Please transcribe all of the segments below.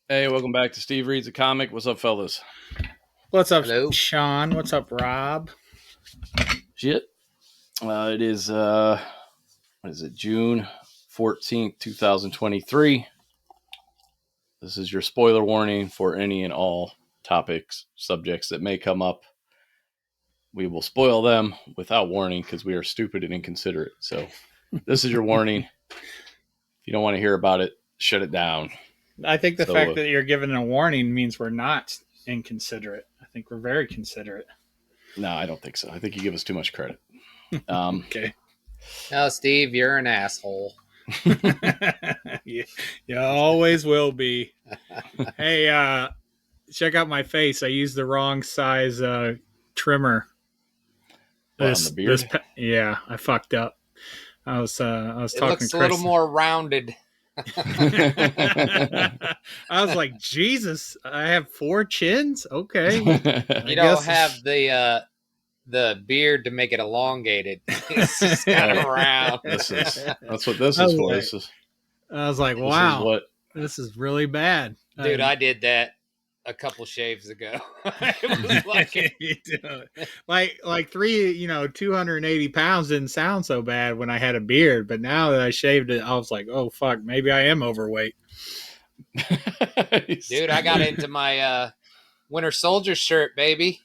Hey, welcome back to Steve Reads a Comic. What's up, fellas? What's up, Hello. Sean? What's up, Rob? Shit. It is, what is it, June 14th, 2023. This is your spoiler warning for any and all topics, subjects that may come up. We will spoil them without warning because we are stupid and inconsiderate. So, this is your warning. If you don't want to hear about it, shut it down. I think the fact that you're given a warning means we're not inconsiderate. I think we're very considerate. No, I don't think so. I think you give us too much credit. Okay. Oh, Steve, you're an asshole. you always will be. Hey, check out my face. I used the wrong size trimmer. On the beard? Yeah, I fucked up. I was talking It looks to a little more rounded. I was like, Jesus, I have 4 chins? Okay. You don't have the beard to make it elongated. It's just kind of round. That's what this is for. I was like, wow, this is really bad. Dude, I did that a couple shaves ago. It was like 280 pounds didn't sound so bad when I had a beard, but now that I shaved it, I was like, oh fuck, maybe I am overweight. Dude, I got into my Winter Soldier shirt, baby.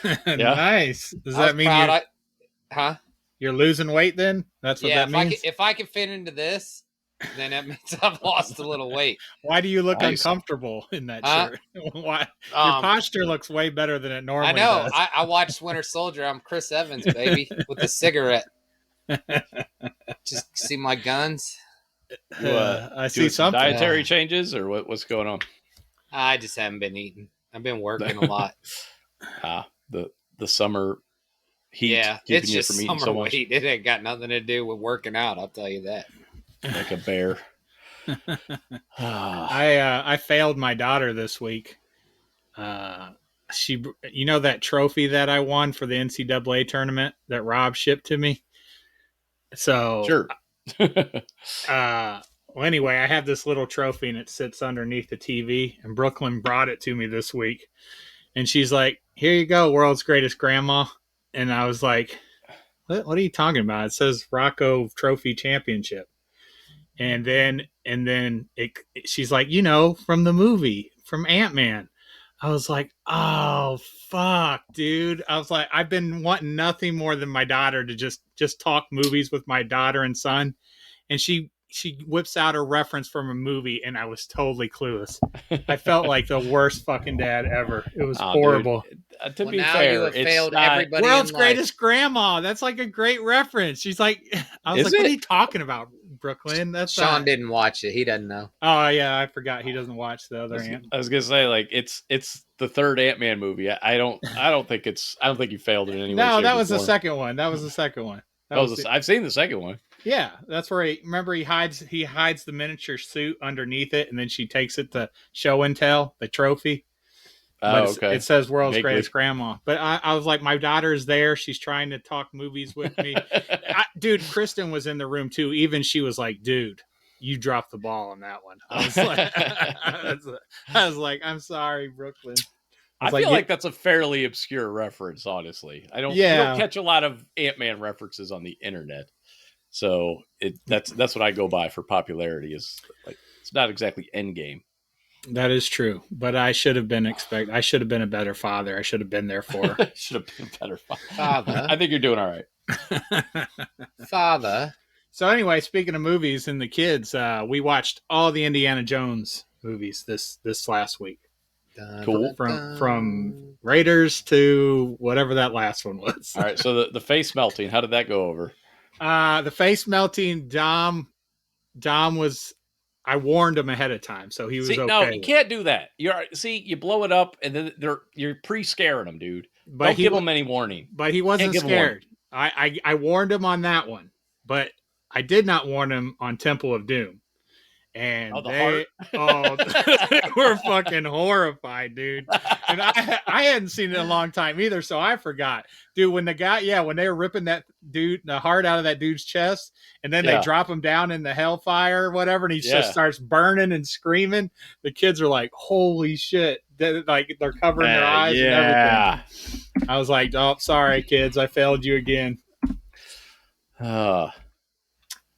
Yeah. Nice. Does that mean you're losing weight then? That's what that means? If I can fit into this, then that means I've lost a little weight. Why do you look uncomfortable in that shirt? Why? Your posture looks way better than it normally does. I know. I watched Winter Soldier. I'm Chris Evans, baby, with a cigarette. Just see my guns. I see some dietary changes, or what's going on? I just haven't been eating. I've been working a lot. The summer heat. Yeah, it's just summer so much. Weight. It ain't got nothing to do with working out. I'll tell you that. Like a bear. I failed my daughter this week. She, that trophy that I won for the NCAA tournament that Rob shipped to me. So sure. Well, anyway, I have this little trophy and it sits underneath the TV. And Brooklyn brought it to me this week, and she's like, "Here you go, world's greatest grandma." And I was like, "What are you talking about?" It says Rocco Trophy Championship. And then she's like, from the movie, from Ant-Man. I was like, oh, fuck, dude. I was like, I've been wanting nothing more than my daughter to just talk movies with my daughter and son. And she whips out a reference from a movie, and I was totally clueless. I felt like the worst fucking dad ever. It was horrible. To be fair, it's everybody. World's greatest grandma. That's like a great reference. She's like, I was like, what are you talking about, Brooklyn? That's Sean didn't watch it. He doesn't know. Oh yeah, I forgot he doesn't watch the other Ant. I was gonna say, like, it's the third Ant-Man movie. I don't think you failed in any way. No, that was the second one. I've seen the second one. Yeah, that's where he hides the miniature suit underneath it, and then she takes it to show and tell the trophy. Okay. It says world's greatest grandma. But I was like, my daughter is there. She's trying to talk movies with me. Dude, Kristen was in the room too. Even she was like, dude, you dropped the ball on that one. I was like, I'm sorry, Brooklyn. I feel like that's a fairly obscure reference, honestly. You don't catch a lot of Ant-Man references on the internet. So that's what I go by for popularity. Is like, it's not exactly Endgame. That is true, but I should have been I should have been a better father. I should have been there for her. Should have been a better father. I think you're doing all right. Father. So anyway, speaking of movies and the kids, we watched all the Indiana Jones movies this last week. Cool. From Raiders to whatever that last one was. All right. So the face melting, how did that go over? The face melting, Dom was. I warned him ahead of time, so he was okay. No, you can't do that. You blow it up, and then you're pre-scaring him, dude. Don't give him any warning. But he wasn't scared. I warned him on that one, but I did not warn him on Temple of Doom. And the they were fucking horrified, dude. And I hadn't seen it in a long time either, so I forgot. Dude, when when they were ripping that dude, the heart out of that dude's chest, and then they drop him down in the hellfire or whatever, and he just starts burning and screaming, the kids are like, holy shit. They're covering their eyes and everything. I was like, oh, sorry, kids, I failed you again. Yeah,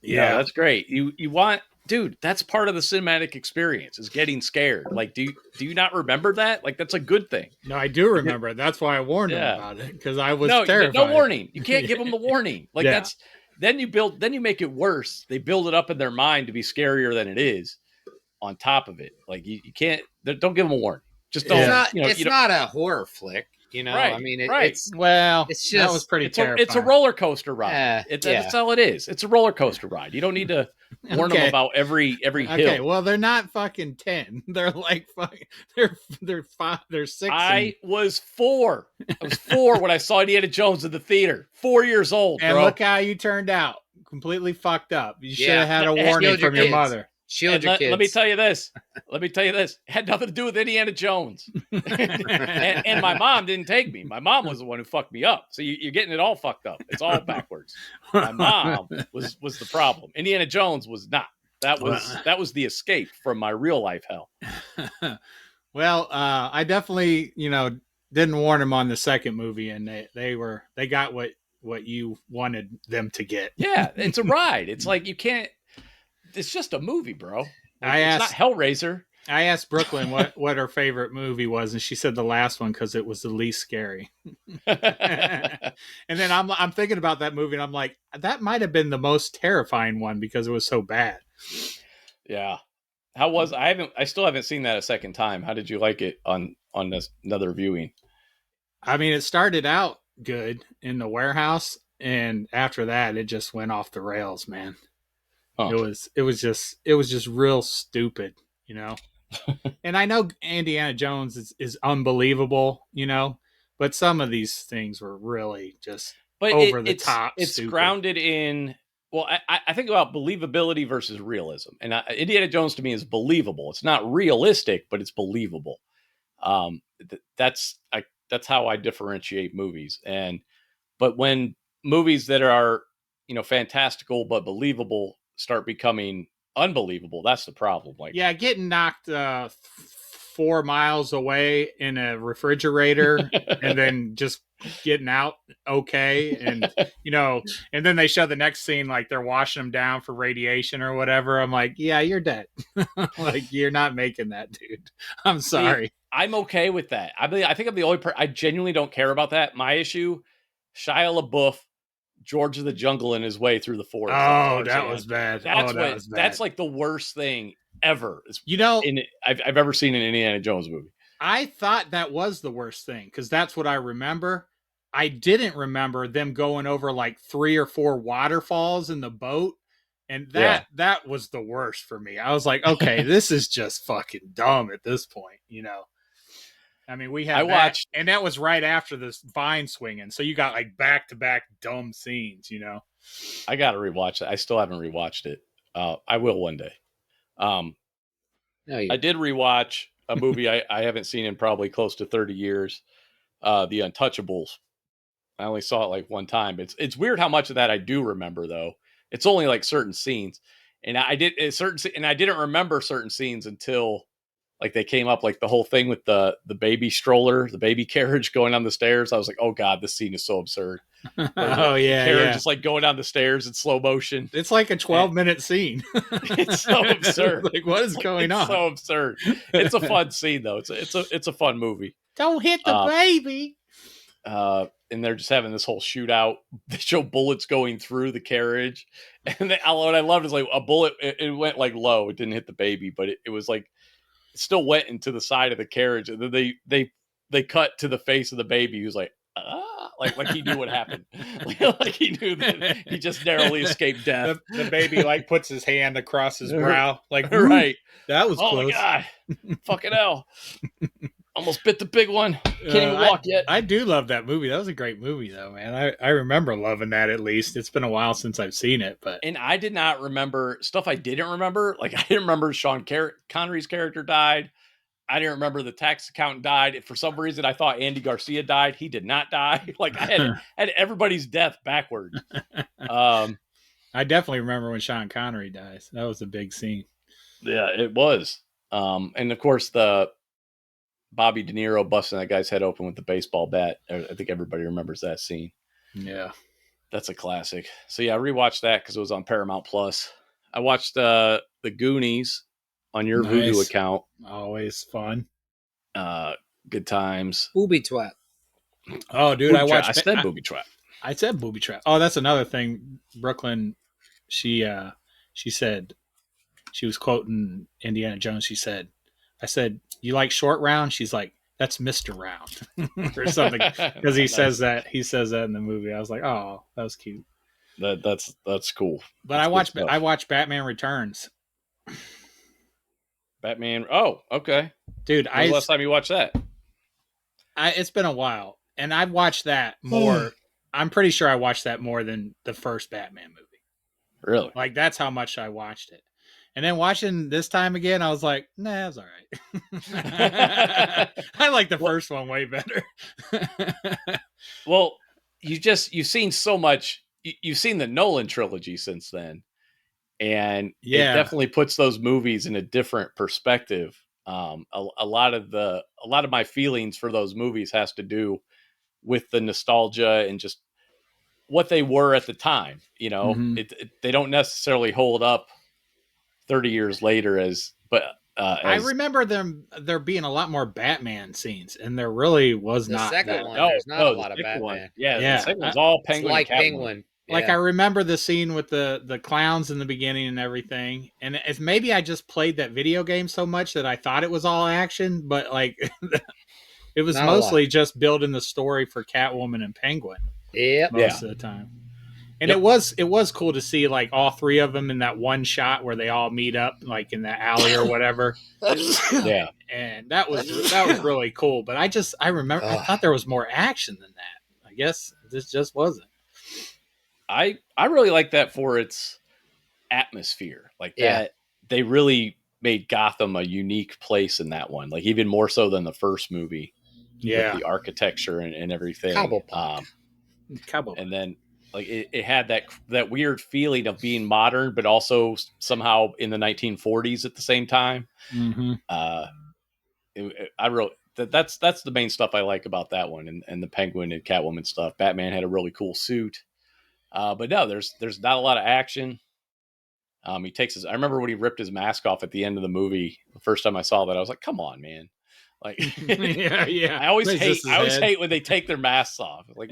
that's great. You want, dude, that's part of the cinematic experience is getting scared. Like, do you not remember that? Like, that's a good thing. No, I do remember it. That's why I warned him about it, because I was terrified. No warning. You can't give them the warning. Like then you make it worse. They build it up in their mind to be scarier than it is on top of it. Like you can't, don't give them a warning. Just don't. It's not a horror flick. Right, I mean, it's just, that was pretty terrifying. It's a roller coaster ride. That's all it is. It's a roller coaster ride. You don't need to warn them about every hill. Okay, well, they're not fucking 10. They're like they're 5. They're 6. I was 4. I was 4 when I saw Indiana Jones in the theater. 4 years old, and bro. look how you turned out. Completely fucked up. You should have had a warning from your mother. Shield your kids. Let me tell you this. It had nothing to do with Indiana Jones. and my mom didn't take me. My mom was the one who fucked me up. So you're getting it all fucked up. It's all backwards. My mom was the problem. Indiana Jones was not. That was the escape from my real life hell. Well, I definitely, didn't warn them on the second movie, and they got what you wanted them to get. Yeah, it's a ride. It's like you can't. It's just a movie, bro. It's not Hellraiser. I asked Brooklyn what her favorite movie was, and she said the last one because it was the least scary. And then I'm thinking about that movie, and I'm like, that might have been the most terrifying one because it was so bad. Yeah. How was I still haven't seen that a second time. How did you like it on this another viewing? I mean, it started out good in the warehouse, and after that, it just went off the rails, man. Huh. It was just real stupid, And I know Indiana Jones is unbelievable, but some of these things were really just over the top. It's stupid. Grounded in, well, I think about believability versus realism, and Indiana Jones to me is believable. It's not realistic, but it's believable. That's how I differentiate movies. But when movies that are fantastical but believable start becoming unbelievable, that's the problem. Like, getting knocked 4 miles away in a refrigerator and then just getting out okay, and and then they show the next scene like they're washing them down for radiation or whatever. I'm like, yeah, you're dead. Like, you're not making that, dude. I'm sorry. I'm okay with that. I think I'm the only I genuinely don't care about that. My issue, Shia LaBeouf, George of the Jungle in his way through the forest. Oh, that was bad. That's like the worst thing ever. I've ever seen in an Indiana Jones movie. I thought that was the worst thing because that's what I remember. I didn't remember them going over like 3 or 4 waterfalls in the boat, and that was the worst for me. I was like, okay, this is just fucking dumb at this point, I mean, watched, and that was right after this vine swinging. So you got like back-to-back dumb scenes, I got to rewatch it. I still haven't rewatched it. I will one day. I did rewatch a movie I haven't seen in probably close to 30 years. The Untouchables. I only saw it like one time. It's weird how much of that I do remember though. It's only like certain scenes, and I didn't remember certain scenes until like they came up, like the whole thing with the baby stroller, the baby carriage going down the stairs. I was like, oh God, this scene is so absurd. The carriage just like going down the stairs in slow motion. It's like a 12-minute scene. It's so absurd. Like, what is going on? So absurd. It's a fun scene though. It's a fun movie. Don't hit the baby. And they're just having this whole shootout. They show bullets going through the carriage, and what I loved is like a bullet. It went like low. It didn't hit the baby, but it was like it still went into the side of the carriage. And then they cut to the face of the baby, who's like like he knew what happened. Like he knew that he just narrowly escaped death. The baby like puts his hand across his brow, like right. That was close. Oh my God, fucking hell. Almost bit the big one. Can't even walk yet. I do love that movie. That was a great movie, though, man. I remember loving that. At least it's been a while since I've seen it, but And I did not remember stuff I didn't remember. Like I didn't remember Sean Connery's character died. I didn't remember the tax accountant died. For some reason, I thought Andy Garcia died. He did not die. Like I had everybody's death backwards. I definitely remember when Sean Connery dies. That was a big scene. Yeah, it was. And of course, the Bobby De Niro busting that guy's head open with the baseball bat. I think everybody remembers that scene. Yeah. That's a classic. So yeah, I rewatched that because it was on Paramount Plus. I watched the Goonies on your Vudu account. Always fun. Good times. Booby twat. Oh, dude, I said booby trap. I said booby trap. Oh, that's another thing. Brooklyn, she said, she was quoting Indiana Jones. I said, you like short round? She's like, that's Mr. Round or something. Because he says that in the movie. I was like, oh, that was cute. That's cool. But That's I watched Batman Returns. Batman. Oh, okay. Dude, When's the last time you watched that? It's been a while. And I've watched that more. I'm pretty sure I watched that more than the first Batman movie. Really? Like, that's how much I watched it. And then watching this time again, I was like, nah, it's all right. I like the first one way better. Well, you've seen so much. You've seen the Nolan trilogy since then. And it definitely puts those movies in a different perspective. A lot of my feelings for those movies has to do with the nostalgia and just what they were at the time. You know, they don't necessarily hold up 30 years later I remember there being a lot more Batman scenes, and there really was not. The second one, there's not a lot of Batman. One. Yeah, the second one's all Penguin. It's like Penguin. Like I remember the scene with the clowns in the beginning and everything, and if maybe I just played that video game so much that I thought it was all action, but like it was mostly just building the story for Catwoman and Penguin. Most of the time. And it was cool to see like all three of them in that one shot where they all meet up like in the alley or whatever. Yeah. And that was really cool. But I remember I thought there was more action than that. I guess this just wasn't. I really like that for its atmosphere. Like that they really made Gotham a unique place in that one. Like even more so than the first movie. Yeah. With the architecture and everything. And then like it had that weird feeling of being modern, but also somehow in the 1940s at the same time. Mm-hmm. That's the main stuff I like about that one, and the Penguin and Catwoman stuff. Batman had a really cool suit, but no, there's not a lot of action. I remember when he ripped his mask off at the end of the movie. The first time I saw that, I was like, "Come on, man!" Like, yeah. I always hate when they take their masks off. Like,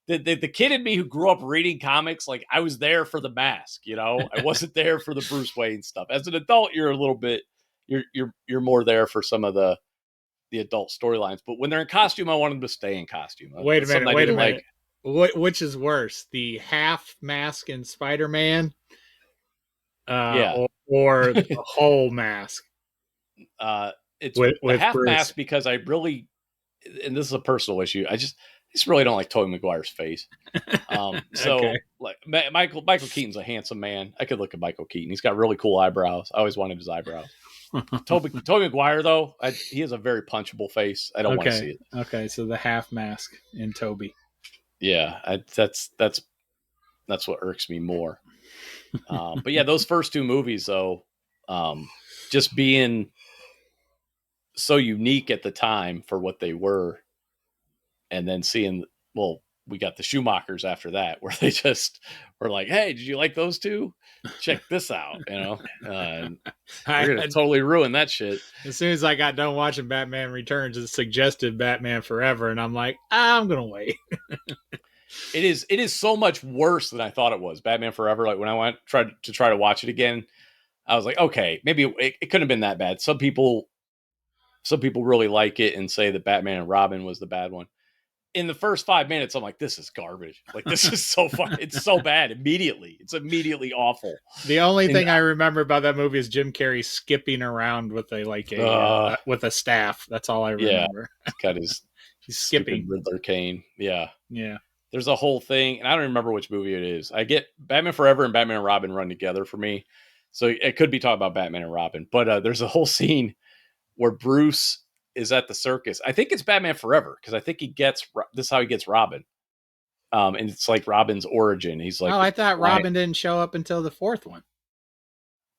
The kid in me who grew up reading comics, like I was there for the mask, you know, I wasn't there for the Bruce Wayne stuff. As an adult, you're a little bit, you're more there for some of the adult storylines. But when they're in costume, I want them to stay in costume. Wait a minute. Which is worse, the half mask in Spider-Man, or the whole mask? It's with the half Bruce. Mask because I really, and this is a personal issue. I just really don't like Tobey Maguire's face. Like Michael Keaton's a handsome man. I could look at Michael Keaton. He's got really cool eyebrows. I always wanted his eyebrows. Tobey Maguire though, he has a very punchable face. I don't want to see it. Okay, so the half mask in Tobey. Yeah, that's what irks me more. But yeah, those first two movies though, just being so unique at the time for what they were. And then seeing, we got the Schumachers after that, where they just were like, "Hey, did you like those two? Check this out." You know, they're gonna totally ruin that shit. As soon as I got done watching Batman Returns, it suggested Batman Forever, and I'm like, I'm gonna wait. It is so much worse than I thought it was. Batman Forever. Like when I tried to watch it again, I was like, okay, maybe it couldn't have been that bad. Some people really like it and say that Batman and Robin was the bad one. in the first 5 minutes, I'm like, this is garbage. Like, this is so fun. It's so bad immediately. It's immediately awful. The only And thing I remember about that movie is Jim Carrey skipping around with with a staff. That's all I remember. He's got his He's stupid skipping. Riddler cane. Yeah. Yeah. There's a whole thing, and I don't remember which movie it is. I get Batman Forever and Batman and Robin run together for me. So it could be talking about Batman and Robin. But there's a whole scene where Bruce is at the circus. I think it's Batman Forever, because I think this is how he gets Robin. And it's like Robin's origin. He's like, oh, I thought Robin didn't show up until the fourth one.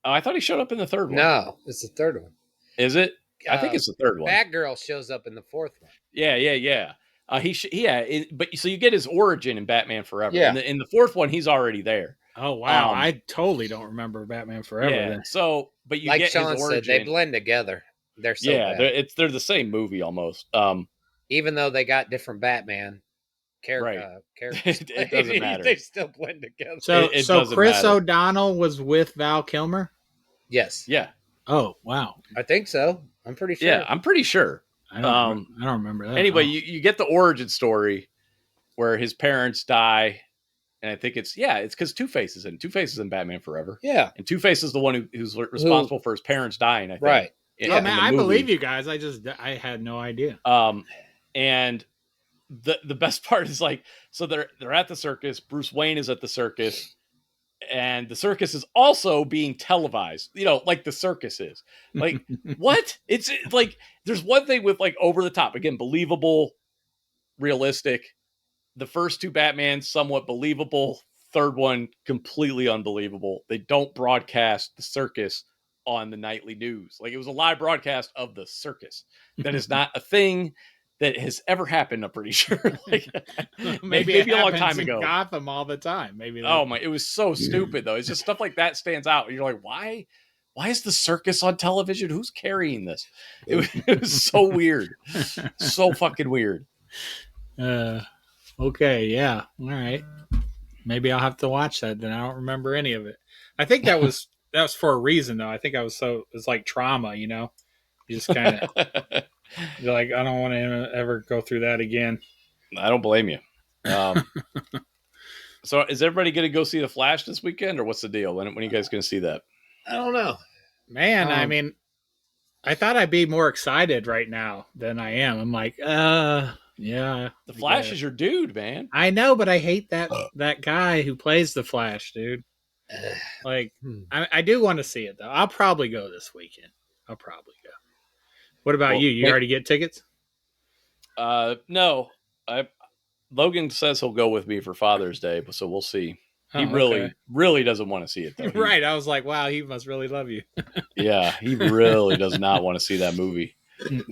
Oh, I thought he showed up in the third one. No, it's the third one. Is it? I think it's the third one. Batgirl shows up in the fourth one. Yeah. But so you get his origin in Batman Forever. Yeah. In the fourth one, he's already there. Oh wow, I totally don't remember Batman Forever. Yeah. Then. So, but you like get Sean his said, origin. they blend together. They're so bad. They're the same movie almost. Even though they got different Batman characters, it doesn't matter. They still blend together. So, it so doesn't Chris matter. O'Donnell was with Val Kilmer. Yes. Yeah. Oh wow. I think so. I'm pretty sure. Yeah, I'm pretty sure. I don't remember that. Anyway, you get the origin story where his parents die, and I think it's because Two-Face is in. Two-Face is in Batman Forever. Yeah. And Two-Face is the one who's responsible for his parents dying, I think. Right. Oh man, I believe you guys. I had no idea. And the best part is like, so they're at the circus. Bruce Wayne is at the circus, and the circus is also being televised. Like the circus is. Like what? It's like there's one thing with like over the top, again, believable, realistic. The first two Batmans somewhat believable. Third one completely unbelievable. They don't broadcast the circus on the nightly news. Like, it was a live broadcast of the circus. That is not a thing that has ever happened, I'm pretty sure. Like, maybe a long time ago. Gotham all the time. It was so stupid though. It's just stuff like that stands out. You're like, why is the circus on television? Who's carrying this? It was so weird. So fucking weird. Okay, yeah. All right. Maybe I'll have to watch that then. I don't remember any of it. I think that was for a reason though. I think it's like trauma, You just kind of you're like, I don't want to ever go through that again. I don't blame you. So is everybody going to go see The Flash this weekend, or what's the deal? When are you guys going to see that? I don't know. Man, I mean, I thought I'd be more excited right now than I am. I'm like, yeah. The Flash is your dude, man. I know, but I hate that guy who plays the Flash, dude. Like, I do want to see it though. I'll probably go this weekend. I'll probably go. What about you? You already get tickets? No. Logan says he'll go with me for Father's Day, so we'll see. He really doesn't want to see it though. Right. I was like, wow, he must really love you. Yeah, he really does not want to see that movie. Dude,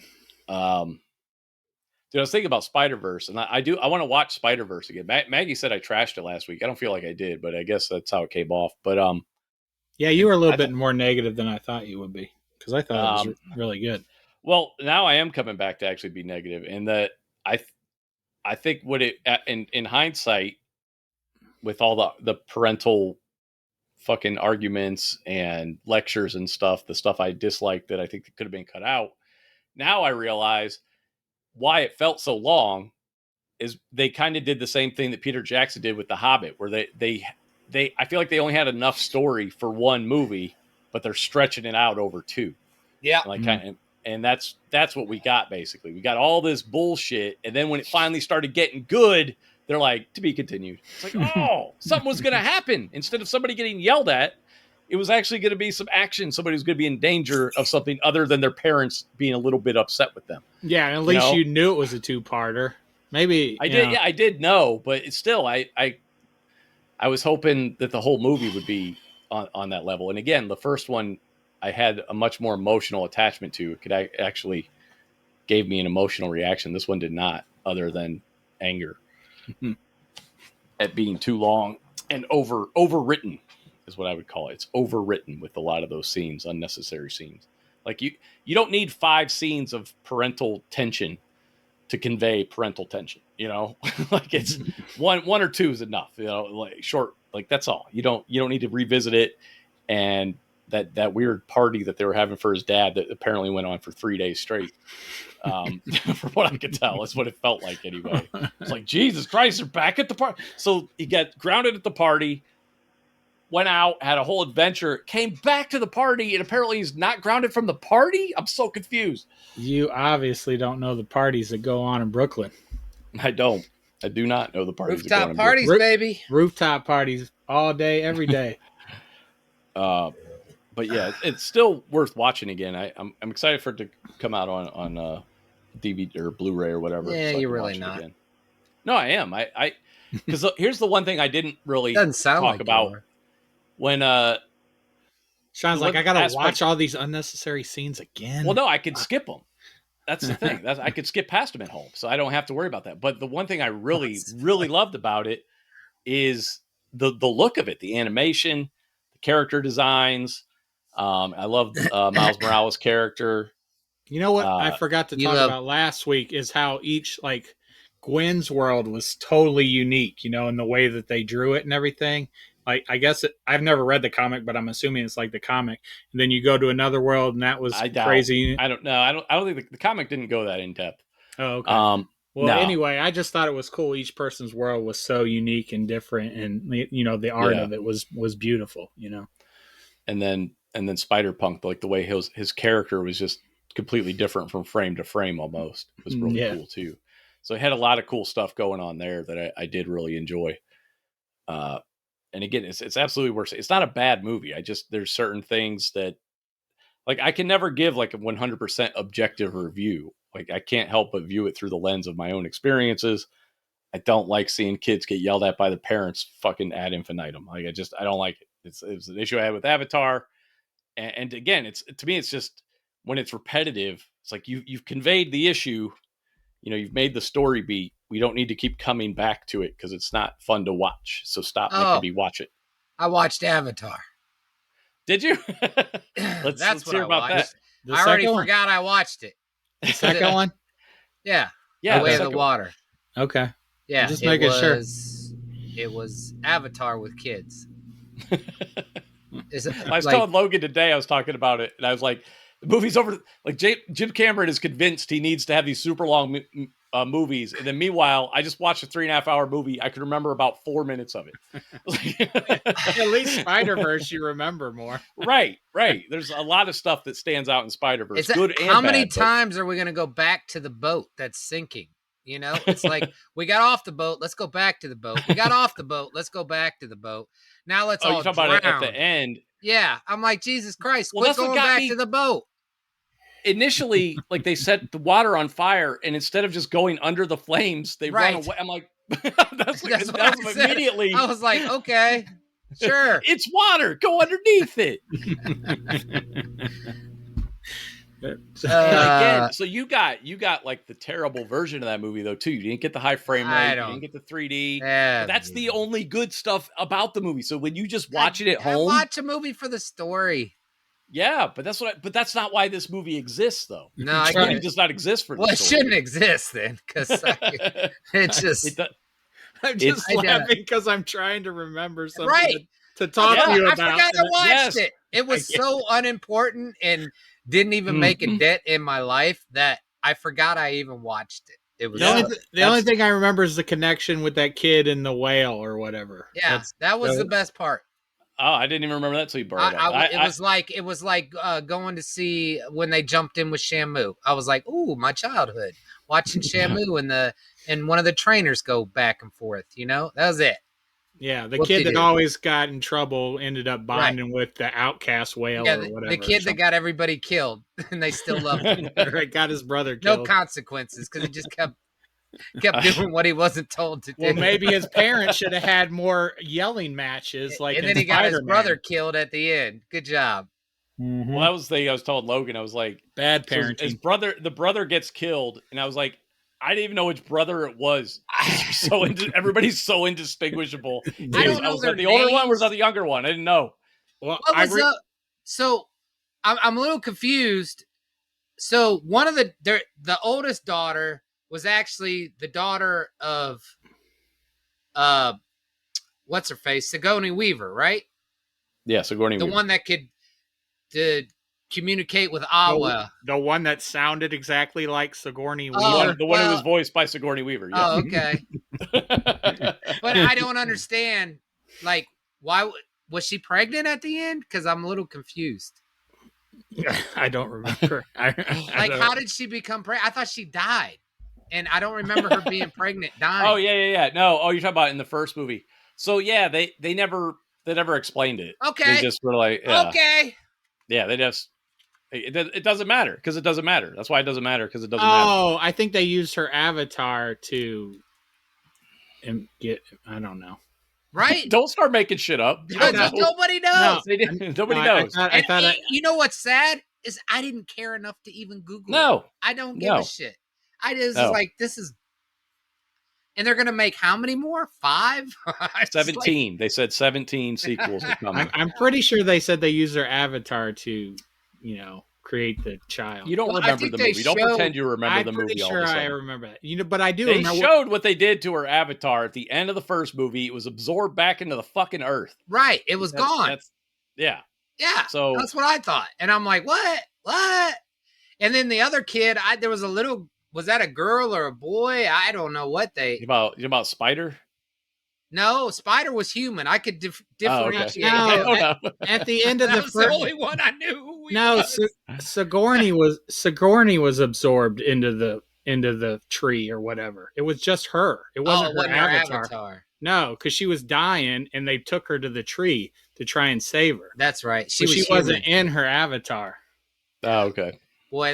I was thinking about Spider-Verse, and I want to watch Spider-Verse again. Maggie said I trashed it last week. I don't feel like I did, but I guess that's how it came off. But yeah, you were a little bit more negative than I thought you would be, because I thought it was really good. Well, now I am coming back to actually be negative, in that I think what it in hindsight, with all the parental fucking arguments and lectures and stuff, the stuff I disliked that I think could have been cut out. Now I realize why it felt so long is they kind of did the same thing that Peter Jackson did with The Hobbit, where they I feel like they only had enough story for one movie, but they're stretching it out over two. Yeah. Like and that's what we got basically. We got all this bullshit, and then when it finally started getting good, they're like, to be continued. It's like, oh, something was going to happen. Instead of somebody getting yelled at, it was actually going to be some action. Somebody was going to be in danger of something other than their parents being a little bit upset with them. Yeah, and at least you knew it was a two-parter. Maybe I did. Yeah, I did know, but it's still, I was hoping that the whole movie would be on that level. And again, the first one I had a much more emotional attachment to. It could actually gave me an emotional reaction. This one did not, other than anger at being too long and overwritten is what I would call it. It's overwritten with a lot of those scenes, unnecessary scenes. Like you don't need 5 scenes of parental tension to convey parental tension, like it's one or two is enough, like short, like that's all. You don't need to revisit it and that weird party that they were having for his dad that apparently went on for 3 days straight. From what I could tell, that's what it felt like anyway. It's like, Jesus Christ, they're back at the party. So he got grounded at the party, went out, had a whole adventure, came back to the party, and apparently he's not grounded from the party? I'm so confused. You obviously don't know the parties that go on in Brooklyn. I don't. I do not know the parties. Rooftop parties, baby. Rooftop parties all day, every day. But yeah, it's still worth watching again. I'm excited for it to come out on DVD or Blu-ray or whatever. Yeah, so you're really not. Again. No, I am. I because here's the one thing I didn't really Doesn't sound talk like about when Sean's like, I gotta watch all these unnecessary scenes again. Well, no, I could skip them. That's the thing. I could skip past them at home, so I don't have to worry about that. But the one thing I really loved about it is the look of it, the animation, the character designs. I loved Miles Morales' character. You know what I forgot to talk about last week is how each, like, Gwen's world was totally unique, you know, in the way that they drew it and everything. Like, I guess I've never read the comic, but I'm assuming it's like the comic. And then you go to another world, and that was crazy. I don't know. I don't think the comic didn't go that in depth. Oh, okay. Anyway, I just thought it was cool. Each person's world was so unique and different, and you know, the art of it was beautiful. You know, and then Spider-Punk, like the way his character was just completely different from frame to frame. Almost it was really cool too. So it had a lot of cool stuff going on there that I did really enjoy. And again, it's absolutely worth it. It's not a bad movie. There's certain things that, like, I can never give like a 100% objective review. Like, I can't help but view it through the lens of my own experiences. I don't like seeing kids get yelled at by the parents fucking ad infinitum. Like, I don't like it. It's an issue I had with Avatar. And again, to me, it's just when it's repetitive, it's like you've conveyed the issue. You know, you've made the story beat. We don't need to keep coming back to it because it's not fun to watch. So stop making me watch it. I watched Avatar. Did you? let's hear about that. I already forgot I watched it. The second one? Yeah. Yeah. The Way of the Water. Okay. Yeah. Just making sure. It was Avatar with kids. I was telling Logan today, I was talking about it, and I was like, the movie's over. Like, Jim Cameron is convinced he needs to have these super long movies, and then meanwhile, I just watched a 3.5 hour movie. I could remember about 4 minutes of it. At least Spider-Verse, you remember more. Right. There's a lot of stuff that stands out in Spider-Verse. Good and bad. How many times are we going to go back to the boat that's sinking? You know, it's like, we got off the boat, let's go back to the boat. We got off the boat, let's go back to the boat. Now let's all drown. About it at the end. Yeah, I'm like, Jesus Christ, quit going back to the boat. Initially, like, they set the water on fire, and instead of just going under the flames, they run away. I'm like, that's what I said. Immediately. I was like, okay, sure. It's water. Go underneath it. Again, so you got like the terrible version of that movie though too. You didn't get the high frame rate. You didn't get the 3D. Yeah, that's the only good stuff about the movie. So when you just watch it at home, watch a movie for the story. Yeah, but that's not why this movie exists though. No, this movie does not exist for. Well, it shouldn't exist then, because it's just. I'm just laughing because I'm trying to remember something to talk to you about. I forgot I watched it. It was so unimportant and didn't even make a dent in my life that I forgot I even watched it. It was the only thing I remember is the connection with that kid and the whale or whatever. Yeah, that was the best part. Oh, I didn't even remember that till you brought it up. It was like going to see when they jumped in with Shamu. I was like, ooh, my childhood. Watching Shamu and one of the trainers go back and forth, you know? That was it. Yeah, the kid that always got in trouble ended up bonding with the outcast whale or whatever. The kid that got everybody killed and they still loved him. Got his brother killed. No consequences because he just kept doing what he wasn't told to do. Well, maybe his parents should have had more yelling matches. And then he got his brother killed at the end. Good job. Mm-hmm. Well, that was the thing I was told Logan. I was like, bad parenting. The brother gets killed, and I was like, I didn't even know which brother it was. Everybody's so indistinguishable. I don't know. Was that the older one or was that the younger one? I didn't know. Well, so I'm a little confused. So one of the oldest daughter was actually the daughter of what's her face? Sigourney Weaver, right? Yeah, Sigourney Weaver. The one that could to communicate with Awa. The one that sounded exactly like Sigourney Weaver. The one who was voiced by Sigourney Weaver. Yeah. Oh, okay. But I don't understand. Like, why was she pregnant at the end? Because I'm a little confused. I don't remember. How did she become pregnant? I thought she died, and I don't remember her being pregnant, dying. Oh yeah. No, you're talking about in the first movie. So yeah, they never explained it. Okay, they just were like, yeah. Okay. Yeah, they just it doesn't matter because it doesn't matter. That's why it doesn't matter because it doesn't matter. Oh, I think they used her avatar to get. I don't know. Right? Don't start making shit up. Nobody knows. Nobody knows. I thought you know what's sad is I didn't care enough to even Google. No, it. I don't give a shit. I just like this is, and they're gonna make how many more? 5? 17. They said 17 sequels are coming. I'm pretty sure they said they used their avatar to, create the child. You don't remember the movie. Don't pretend you remember the movie. I'm pretty sure I remember that. But I do. They showed what they did to her avatar at the end of the first movie. It was absorbed back into the fucking earth. Right. It was gone. Yeah. Yeah. So that's what I thought. And I'm like, what? And then the other kid, there was a little, was that a girl or a boy? I don't know what they. You about Spider? No, Spider was human. I could differentiate. No, at the end of the first, the only one I knew. Sigourney was absorbed into the tree or whatever. It was just her. It wasn't her avatar. No, because she was dying, and they took her to the tree to try and save her. That's right. She wasn't in her avatar. Oh, okay. Boy,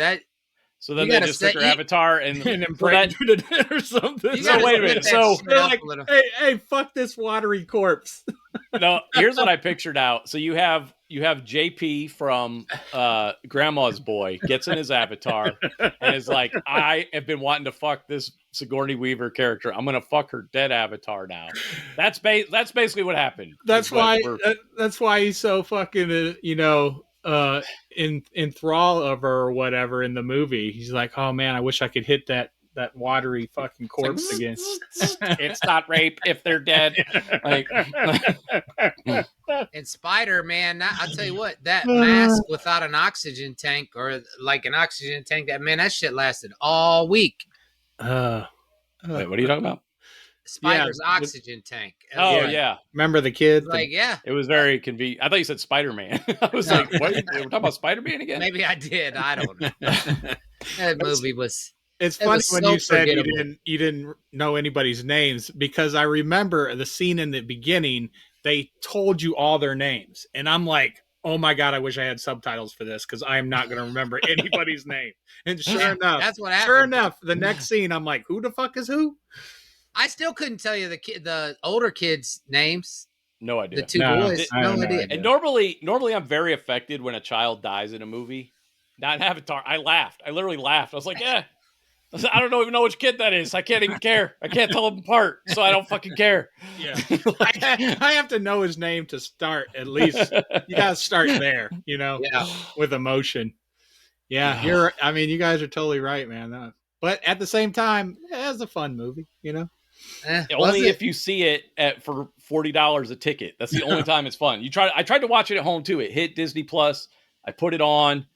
So then they just took her avatar and impregnated it or something. So wait a minute. So they're like, hey, fuck this watery corpse. No, here's what I pictured out. So you have JP from Grandma's Boy gets in his avatar and is like, I have been wanting to fuck this Sigourney Weaver character. I'm gonna fuck her dead avatar now. That's basically what happened. That's why he's so fucking in thrall of her or whatever in the movie. He's like, oh man, I wish I could hit that watery fucking corpse again. It's not rape if they're dead. And Spider, man, I'll tell you what, that mask without an oxygen tank or like an oxygen tank, that shit lasted all week. Wait, what are you talking about? Spider's oxygen tank. Yeah. Remember the kid? It was very convenient. I thought you said Spider-Man. I was like, what? We're talking about Spider-Man again? Maybe I did. I don't know. That movie was... It's funny when you said you didn't know anybody's names, because I remember the scene in the beginning, they told you all their names. And I'm like, oh my God, I wish I had subtitles for this, because I am not going to remember anybody's name. And sure enough, that's what happened. Sure enough, the next scene, I'm like, who the fuck is who? I still couldn't tell you the older kids' names. No idea. The two boys. No idea. And normally I'm very affected when a child dies in a movie. Not an Avatar. I laughed. I literally laughed. I was like, yeah. I don't even know which kid that is. I can't even care. I can't tell them apart, so I don't fucking care. Yeah. I have to know his name to start, at least. You got to start there, with emotion. Yeah, you guys are totally right, man. But at the same time, it's a fun movie, Only if you see it for $40 a ticket. That's the only time it's fun. I tried to watch it at home too. It hit Disney Plus. I put it on,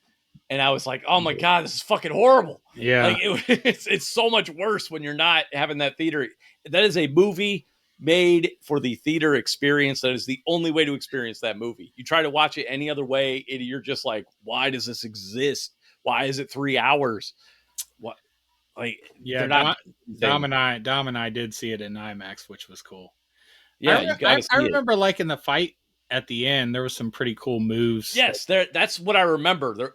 and I was like, "Oh my God, this is fucking horrible." Yeah, it's so much worse when you're not having that theater. That is a movie made for the theater experience. That is the only way to experience that movie. You try to watch it any other way, you're just like, "Why does this exist? Why is it 3 hours?" What? Dom and I did see it in IMAX, which was cool. Yeah, I remember liking the fight at the end. There was some pretty cool moves. Yes, that's what I remember.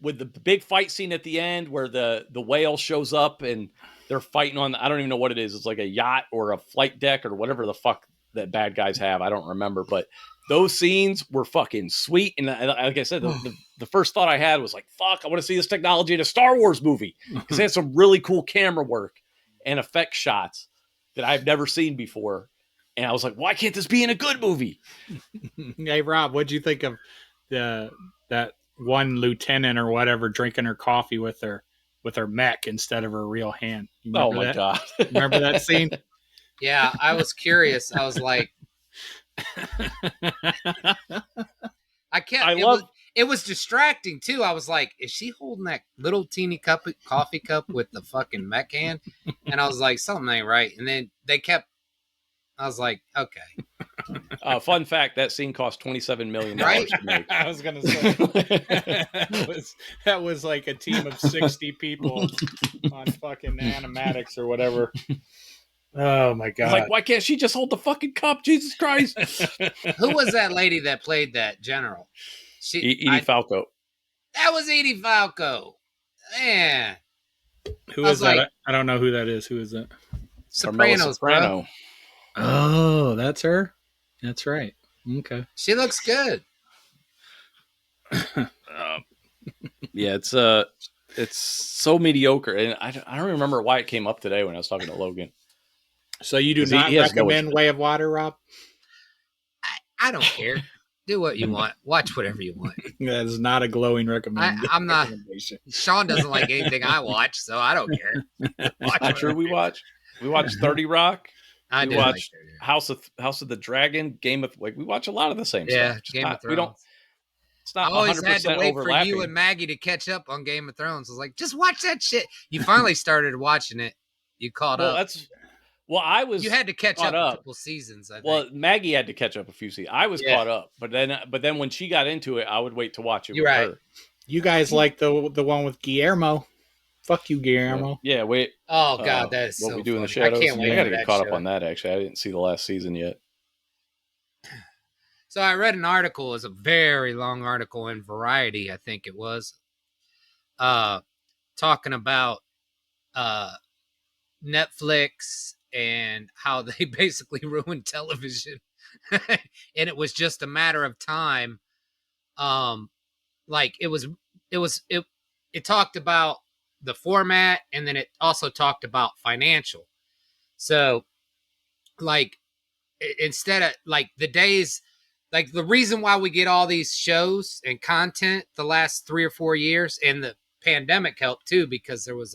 With the big fight scene at the end where the whale shows up and they're fighting on, I don't even know what it is. It's like a yacht or a flight deck or whatever the fuck that bad guys have. I don't remember, but those scenes were fucking sweet. And like I said, the first thought I had was like, fuck, I want to see this technology in a Star Wars movie, because they had some really cool camera work and effect shots that I've never seen before. And I was like, why can't this be in a good movie? Hey, Rob, what'd you think of that one lieutenant or whatever drinking her coffee with her mech instead of her real hand? Oh my God. Remember that scene? Yeah, I was curious. I was like, it was distracting too. I was like, is she holding that little teeny coffee cup with the fucking mech hand? And I was like, something ain't right. And then I was like, okay. Fun fact: that scene cost $27 million Right? to make. I was gonna say that was like a team of 60 people on fucking animatics or whatever. Oh my god! Like, why can't she just hold the fucking cup? Jesus Christ! Who was that lady that played that general? Edie Falco. That was Edie Falco. Man, who is that? I don't know who that is. Who is that? Sopranos, Soprano. bro. Oh, that's her. That's right. Okay. She looks good. Yeah, it's so mediocre, and I don't remember why it came up today when I was talking to Logan. So you do not recommend Way of Water, Rob? I don't care. Do what you want. Watch whatever you want. That is not a glowing recommendation. I'm not. Sean doesn't like anything I watch, so I don't care. Not true. We watched 30 Rock. We watched House of the Dragon, we watch a lot of the same stuff. Game of Thrones. It's not. I always had to wait for you and Maggie to catch up on Game of Thrones. I was like, just watch that shit. You finally started watching it. You caught up. You had to catch up a couple seasons. I think. Well, Maggie had to catch up a few seasons. I was caught up, but then when she got into it, I would wait to watch it. You're right. Her. You guys like the one with Guillermo? Fuck you, Guillermo. Yeah, wait. Oh god, that is what so we do in the funny. shadows. I can't wait. I gotta get caught up on that. Actually, I didn't see the last season yet. So I read an article. It's a very long article in Variety, I think it was, talking about Netflix and how they basically ruined television, and it was just a matter of time. Like it talked about the format, and then it also talked about financial. So, like, instead of like the days. Like the reason why we get all these shows and content the last 3 or 4 years, and the pandemic helped too, because there was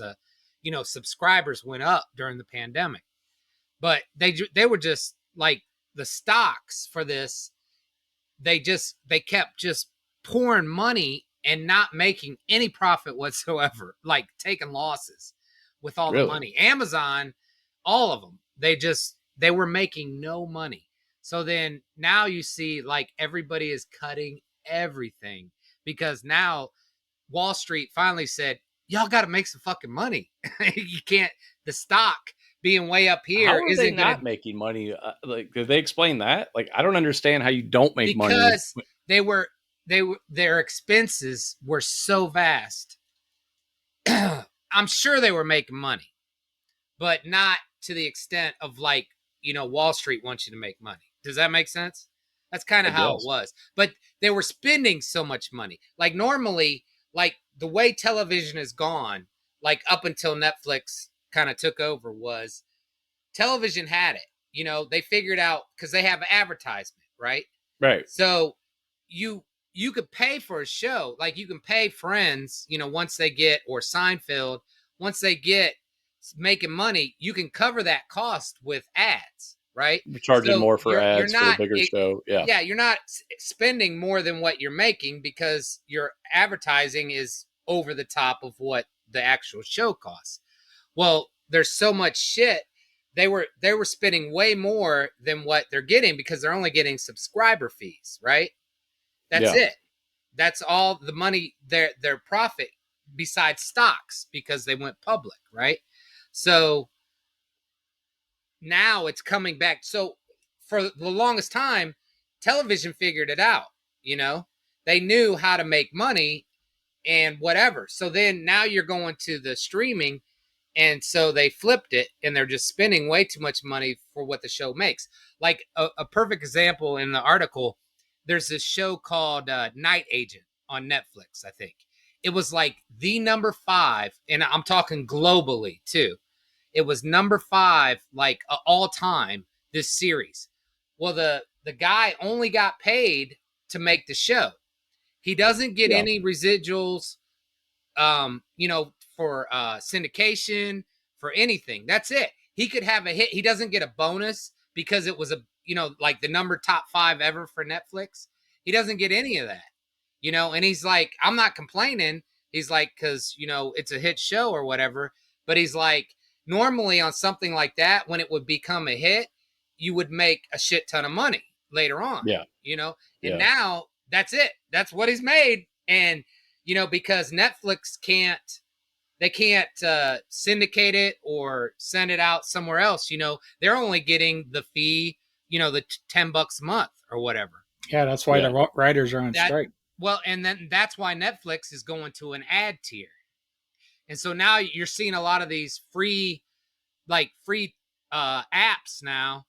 subscribers went up during the pandemic, but they were just like the stocks for this. They kept just pouring money and not making any profit whatsoever, like taking losses with all the money. Amazon, all of them, they were making no money. So then now you see like everybody is cutting everything, because now Wall Street finally said, y'all got to make some fucking money. You can't, the stock being way up here. How are they not making money? Did they explain that? Like, I don't understand how you don't make money. Because their expenses were so vast. I'm sure they were making money, but not to the extent of like, Wall Street wants you to make money. Does that make sense? That's kind of how it was. But they were spending so much money. Like normally, like the way television has gone, like up until Netflix kind of took over, was television had it. They figured out, because they have advertisement, right? Right. So you could pay for a show. Like you can pay Friends, once they get, or Seinfeld, once they get making money, you can cover that cost with ads. Right? You're charging more for ads for a bigger show. Yeah. Yeah, you're not spending more than what you're making, because your advertising is over the top of what the actual show costs. Well, there's so much shit. They were spending way more than what they're getting, because they're only getting subscriber fees, right? That's it. That's all the money, their profit, besides stocks, because they went public, right? So now it's coming back. So for the longest time, television figured it out. They knew how to make money and whatever. So then now you're going to the streaming, and so they flipped it, and they're just spending way too much money for what the show makes. Like a perfect example in the article, there's this show called Night Agent on Netflix, I think. It was like the number 5, and I'm talking globally too. It was number 5, like all time, this series. Well, the guy only got paid to make the show. He doesn't get any residuals, for syndication, for anything. That's it. He could have a hit. He doesn't get a bonus because it was like the number top 5 ever for Netflix. He doesn't get any of that. you know, and he's like, I'm not complaining. He's like, because, you know, it's a hit show or whatever. But he's like, normally on something like that, when it would become a hit, you would make a shit ton of money later on. Yeah. You know, and Yeah. now that's it. That's what he's made. And, you know, because Netflix can't syndicate it or send it out somewhere else. You know, they're only getting the fee, you know, the $10 a month or whatever. Yeah, that's why the writers are on strike. Well, and then that's why Netflix is going to an ad tier. And so now you're seeing a lot of these free apps now,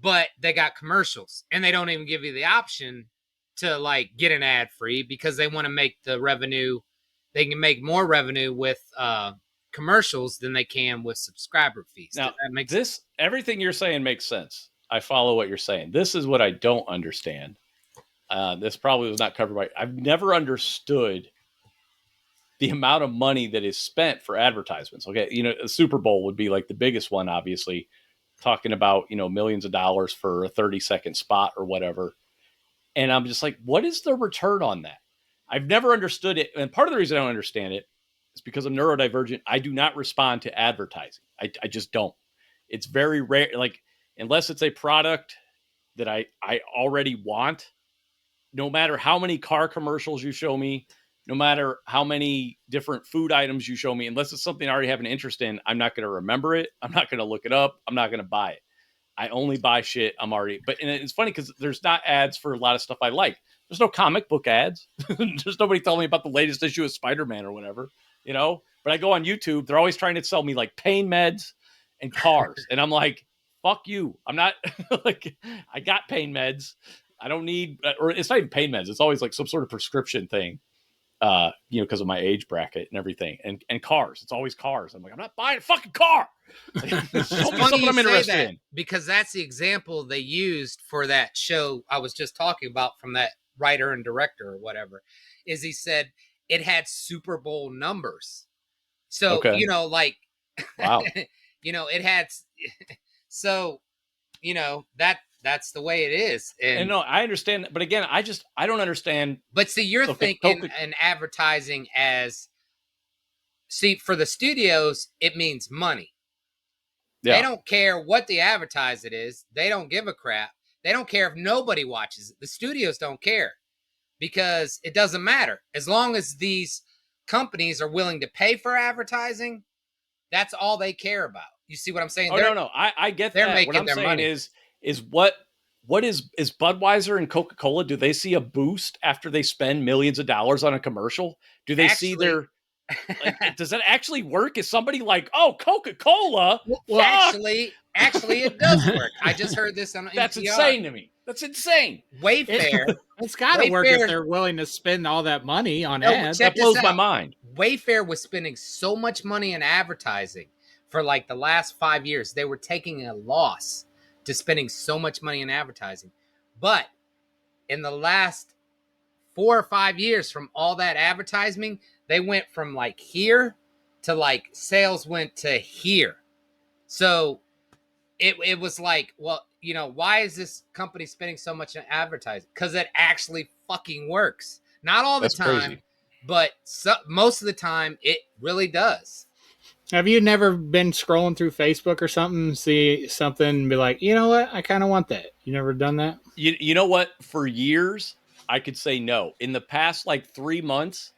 but they got commercials, and they don't even give you the option to like get an ad free because they want to make the revenue. They can make more revenue with commercials than they can with subscriber fees. Now, everything you're saying makes sense. I follow what you're saying. This is what I don't understand. This probably was not covered by. I've never understood the amount of money that is spent for advertisements. Okay, you know, the Super Bowl would be like the biggest one, obviously, talking about, you know, millions of dollars for a 30-second spot or whatever. And I'm just like, what is the return on that? I've never understood it. And part of the reason I don't understand it is because I'm neurodivergent. I do not respond to advertising. I just don't. It's very rare. Like, unless it's a product that I already want, no matter how many car commercials you show me, no matter how many different food items you show me, unless it's something I already have an interest in, I'm not going to remember it. I'm not going to look it up. I'm not going to buy it. I only buy shit I'm already. But and it's funny because there's not ads for a lot of stuff I like. There's no comic book ads. There's nobody telling me about the latest issue of Spider-Man or whatever, you know. But I go on YouTube. They're always trying to sell me like pain meds and cars, and I'm like, fuck you. I'm not like, I got pain meds. I don't need, or it's not even pain meds. It's always like some sort of prescription thing. You know, because of my age bracket and everything, and cars. It's always cars. I'm like, I'm not buying a fucking car. It's funny I'm interested in, because that's the example they used for that show I was just talking about from that writer and director or whatever. Is he said it had Super Bowl numbers. So you know, like, wow, you know, it had. So, you know, that's the way it is. And no, I understand. But again, I don't understand. But see, you're thinking and advertising as, for the studios, it means money. Yeah. They don't care what the advertise it is. They don't give a crap. They don't care if nobody watches it. The studios don't care because it doesn't matter. As long as these companies are willing to pay for advertising, that's all they care about. You see what I'm saying? Oh, no. I get that. What I'm saying money. is what is Budweiser and Coca-Cola? Do they see a boost after they spend millions of dollars on a commercial? Do they see their, like, does that actually work? Is somebody like, oh, Coca-Cola? Well, actually it does work. I just heard this on That's NPR. Insane to me. That's insane. Wayfair. It's got to work if they're willing to spend all that money on ads. That blows my mind. Wayfair was spending so much money in advertising for like the last 5 years. They were taking a loss to spending so much money in advertising. But in the last 4 or 5 years from all that advertising, they went from like here to like sales went to here. So it was like, well, you know, why is this company spending so much on advertising? Because it actually fucking works. Not all the time, crazy. But most of the time it really does. Have you never been scrolling through Facebook or something, see something and be like, you know what? I kind of want that. You never done that? You know what? For years, I could say no. In the past, like 3 months,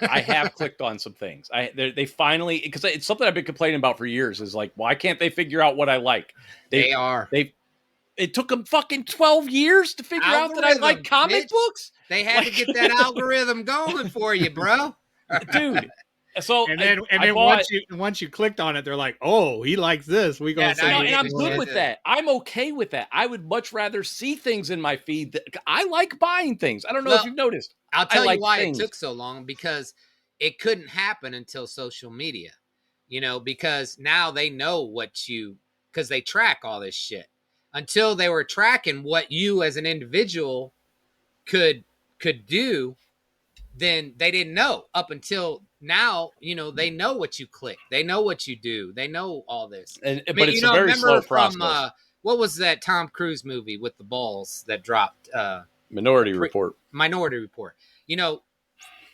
I have clicked on some things. They finally, because it's something I've been complaining about for years, is like, why can't they figure out what I like? It took them fucking 12 years to figure out that I like comic books. They had to get that algorithm going for you, bro. Dude. So and then once you clicked on it, they're like, "Oh, he likes this. We gonna say." And I'm good with that. I'm okay with that. I would much rather see things in my feed. I like buying things. I don't know if you've noticed. I'll tell you why it took so long, because it couldn't happen until social media. You know, because now they know because they track all this shit. Until they were tracking what you as an individual could do, then they didn't know. Up until now, you know, they know what you click. They know what you do. They know all this. But it's a very slow process. What was that Tom Cruise movie with the balls that dropped? Minority Report. Minority Report. you know,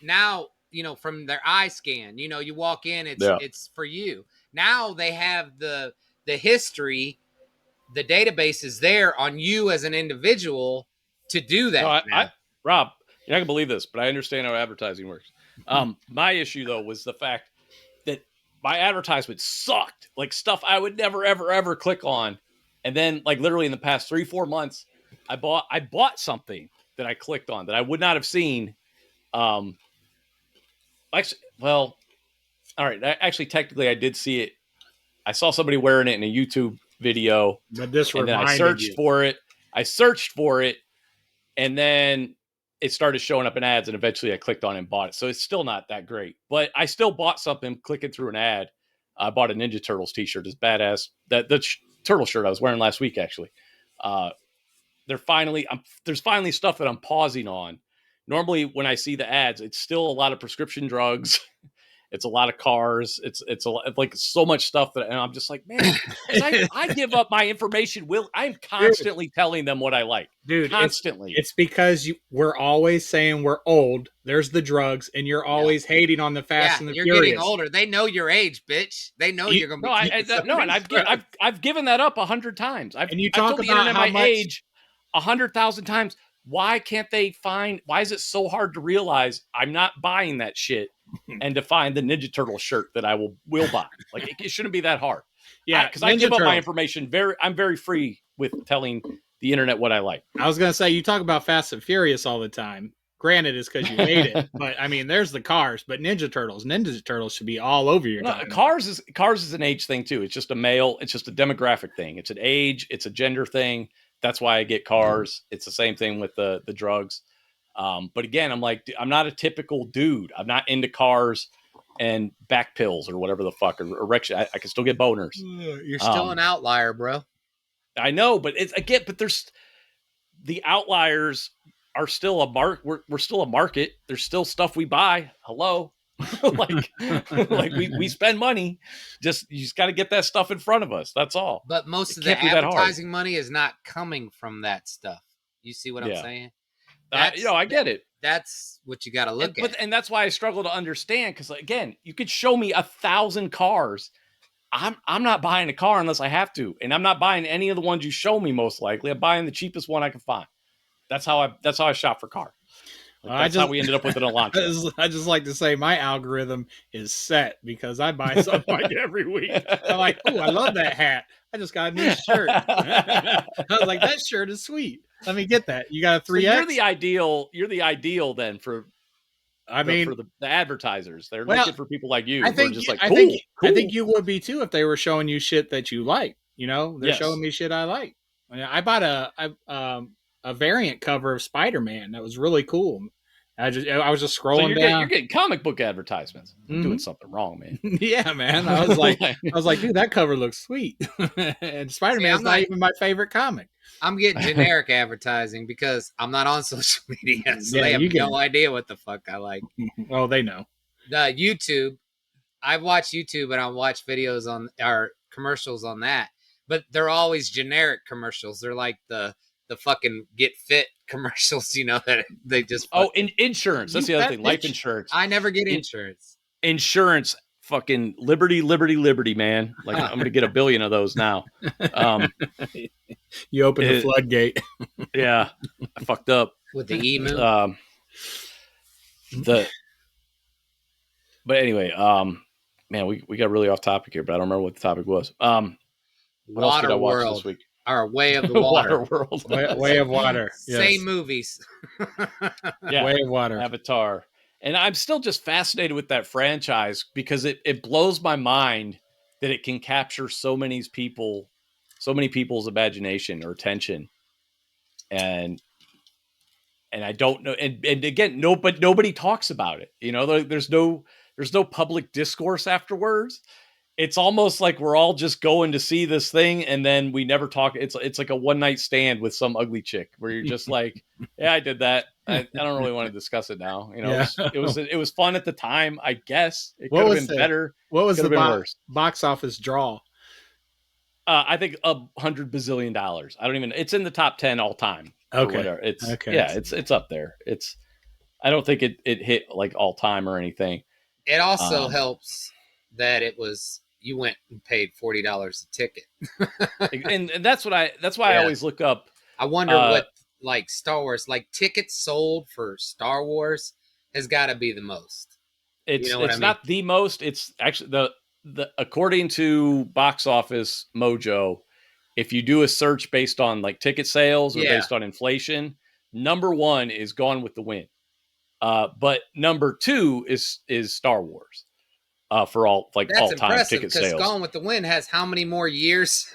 now, you know, from their eye scan, you know, you walk in, it's for you. Now they have the history, the database is there on you as an individual to do that. No, Rob, you're not gonna believe this, but I understand how advertising works. My issue though was the fact that my advertisement sucked, like stuff I would never, ever, ever click on. And then, like literally in the past 3-4 months, I bought something that I clicked on that I would not have seen. Actually, well, all right. Actually, technically, I did see it. I saw somebody wearing it in a YouTube video, but this and then I searched for it, and then it started showing up in ads, and eventually I clicked on it and bought it. So it's still not that great, but I still bought something clicking through an ad. I bought a Ninja Turtles t-shirt. It's badass. The turtle shirt I was wearing last week, actually. There's finally stuff that I'm pausing on. Normally when I see the ads, it's still a lot of prescription drugs. It's a lot of cars. It's like so much stuff that, and I'm just like, man, I give up my information. I'm constantly telling them what I like. Dude, constantly. It's because we're always saying we're old. There's the drugs, and you're always hating on the Fast and the Furious. You're getting older. They know your age, bitch. They know you're gonna be. And I've given that up 100 times. And you talk told about the internet my age 100,000 times. Why can't they find? Why is it so hard to realize I'm not buying that shit and to find the Ninja Turtle shirt that I will buy? Like it shouldn't be that hard. Yeah, because I give up my information. I'm very free with telling the internet what I like. I was gonna say, you talk about Fast and Furious all the time. Granted, it's because you hate it, but I mean, there's the cars. But Ninja Turtles should be all over your. No, cars is an age thing too. It's just a male. It's just a demographic thing. It's an age. It's a gender thing. That's why I get cars. It's the same thing with the drugs. But again, I'm like, I'm not a typical dude. I'm not into cars and back pills or whatever the fuck, or erection. I can still get boners. You're still an outlier, bro. I know, but but there's the outliers are still a mark. We're still a market. There's still stuff we buy. Hello. like we spend money. You just got to get that stuff in front of us. That's all. But most of the advertising money is not coming from that stuff. You see what I'm saying? I get it. That's what you got to look at. And that's why I struggle to understand. Because again, you could show me 1,000 cars. I'm not buying a car unless I have to, and I'm not buying any of the ones you show me. Most likely, I'm buying the cheapest one I can find. That's how I shop for car. That's how we ended up with an Elantra. I just like to say my algorithm is set because I buy something like every week. I'm like, oh, I love that hat. I just got a new shirt. I was like, that shirt is sweet. Let me get that. You got a 3X? So you're the ideal then for the advertisers. They're looking for people like you. I think just like, I think you would be too if they were showing you shit that you like. You know, they're showing me shit I like. I bought a variant cover of Spider-Man that was really cool. I was just scrolling down. You're getting comic book advertisements. I'm doing something wrong, man. Yeah, man. I was like, dude, that cover looks sweet. And Spider-Man's not even my favorite comic. I'm getting generic advertising because I'm not on social media, so they have no idea what the fuck I like. Well, they know. YouTube. I watch YouTube and I watch videos on our commercials on that, but they're always generic commercials. They're like the fucking Get Fit commercials, you know, that they just insurance. That's the other thing. Life insurance. I never get insurance. Insurance, fucking liberty, man. Like I'm gonna get 1 billion of those now. You opened the floodgate. Yeah, I fucked up with the emu. But anyway, man, we got really off topic here, but I don't remember what the topic was. What else did I watch this week? Our Way of the Water. Water World. Way of Water. Yes. Same movies. Yeah. Way of Water. Avatar. And I'm still just fascinated with that franchise because it blows my mind that it can capture so many people's imagination or attention. And I don't know. And again, nobody talks about it. You know, there's no public discourse afterwards. It's almost like we're all just going to see this thing and then we never talk. It's like a one night stand with some ugly chick where you're just like, yeah, I did that. I don't really want to discuss it now. You know, yeah. It was fun at the time, I guess. It could have been better. What was the box office draw? I think $100 bazillion. I don't even. It's in the top 10 all time. Okay. It's up there. I don't think it hit like all time or anything. It also helps that you went and paid $40 a ticket. and that's why I always look up. I wonder what like Star Wars, like tickets sold for Star Wars has got to be the most. It's not the most. It's actually the according to Box Office Mojo, if you do a search based on like ticket sales or based on inflation, number one is Gone with the Wind. But number two is Star Wars. For all time ticket sales. Gone with the Wind has how many more years?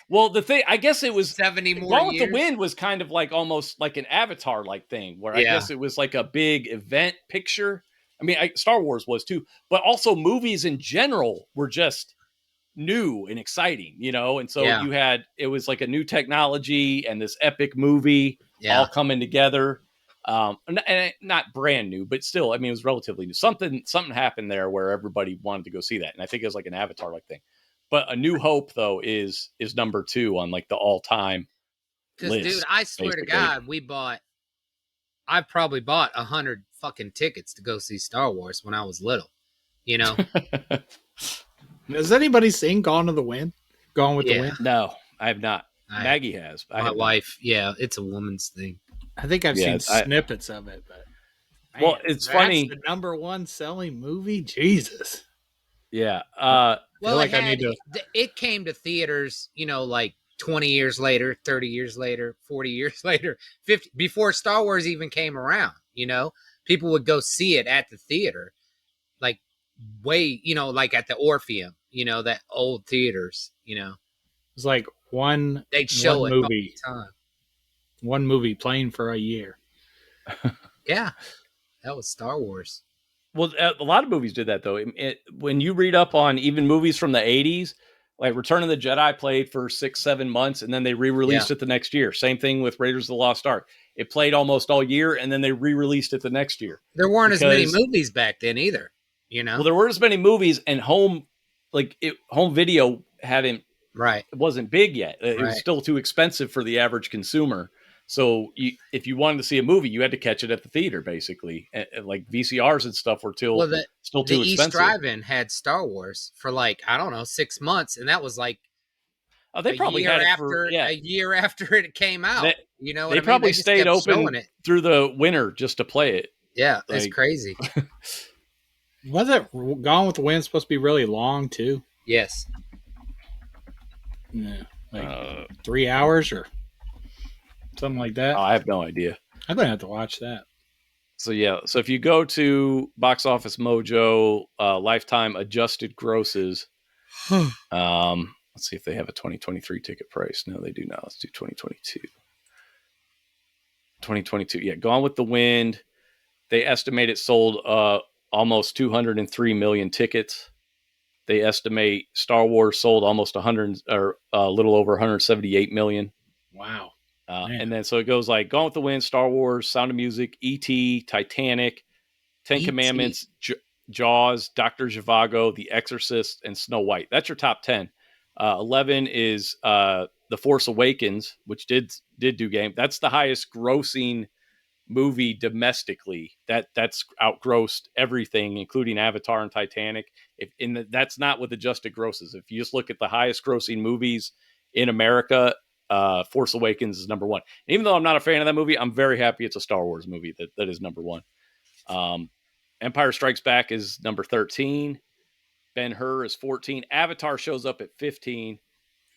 Well, the thing, I guess it was 70 more Gone years. with the Wind was kind of like almost like an Avatar like thing, where I guess it was like a big event picture. I mean, Star Wars was too, but also movies in general were just new and exciting, and so it was like a new technology and this epic movie all coming together. And not brand new, but still, I mean, it was relatively new. Something happened there where everybody wanted to go see that, and I think it was like an Avatar like thing. But A New Hope though is number two on like the all time list. Dude, I swear to God, I probably bought 100 fucking tickets to go see Star Wars when I was little. Has anybody seen Gone with the Wind? No, I have not. Maggie has. My wife, it's a woman's thing. I think I've seen snippets of it, but it's funny. The number one selling movie, Jesus. Yeah. It came to theaters, like 20 years later, 30 years later, 40 years later, 50 before Star Wars even came around. People would go see it at the theater, like way, like at the Orpheum, that old theaters. It was like they'd show one it movie all the time. One movie playing for a year. Yeah, that was Star Wars. Well, a lot of movies did that, though. When you read up on even movies from the 80s, like Return of the Jedi played for 6-7 months, and then they re-released it the next year. Same thing with Raiders of the Lost Ark. It played almost all year, and then they re-released it the next year. There weren't as many movies back then either, Well, there weren't as many movies, and home video hadn't... Right. It wasn't big yet. It was still too expensive for the average consumer. So if you wanted to see a movie, you had to catch it at the theater, basically. And like VCRs and stuff were still too expensive. The East Drive-In had Star Wars for 6 months, and that was like they probably had it for a year after it came out. They probably stayed open through the winter just to play it. Yeah, it's crazy. Was it Gone with the Wind supposed to be really long too? Yes. Yeah, 3 hours or something like that. I have no idea. I'm gonna have to watch that. So if you go to Box Office Mojo, lifetime adjusted grosses. Let's see if they have a 2023 ticket price. No, they do not. Let's do 2022. 2022. Yeah, Gone with the Wind. They estimate it sold almost 203 million tickets. They estimate Star Wars sold almost 100 or a little over 178 million. Wow. And then so it goes like Gone with the Wind, Star Wars, Sound of Music, E.T., Titanic, Ten Commandments, Jaws, Dr. Zhivago, The Exorcist, and Snow White. That's your top 10. 11 is The Force Awakens, which did do game. That's the highest grossing movie domestically. That's outgrossed everything, including Avatar and Titanic. That's not with adjusted grosses. If you just look at the highest grossing movies in America, Force Awakens is number one. And even though I'm not a fan of that movie, I'm very happy it's a Star Wars movie that is number one. Empire Strikes Back is number 13. Ben-Hur is 14. Avatar shows up at 15.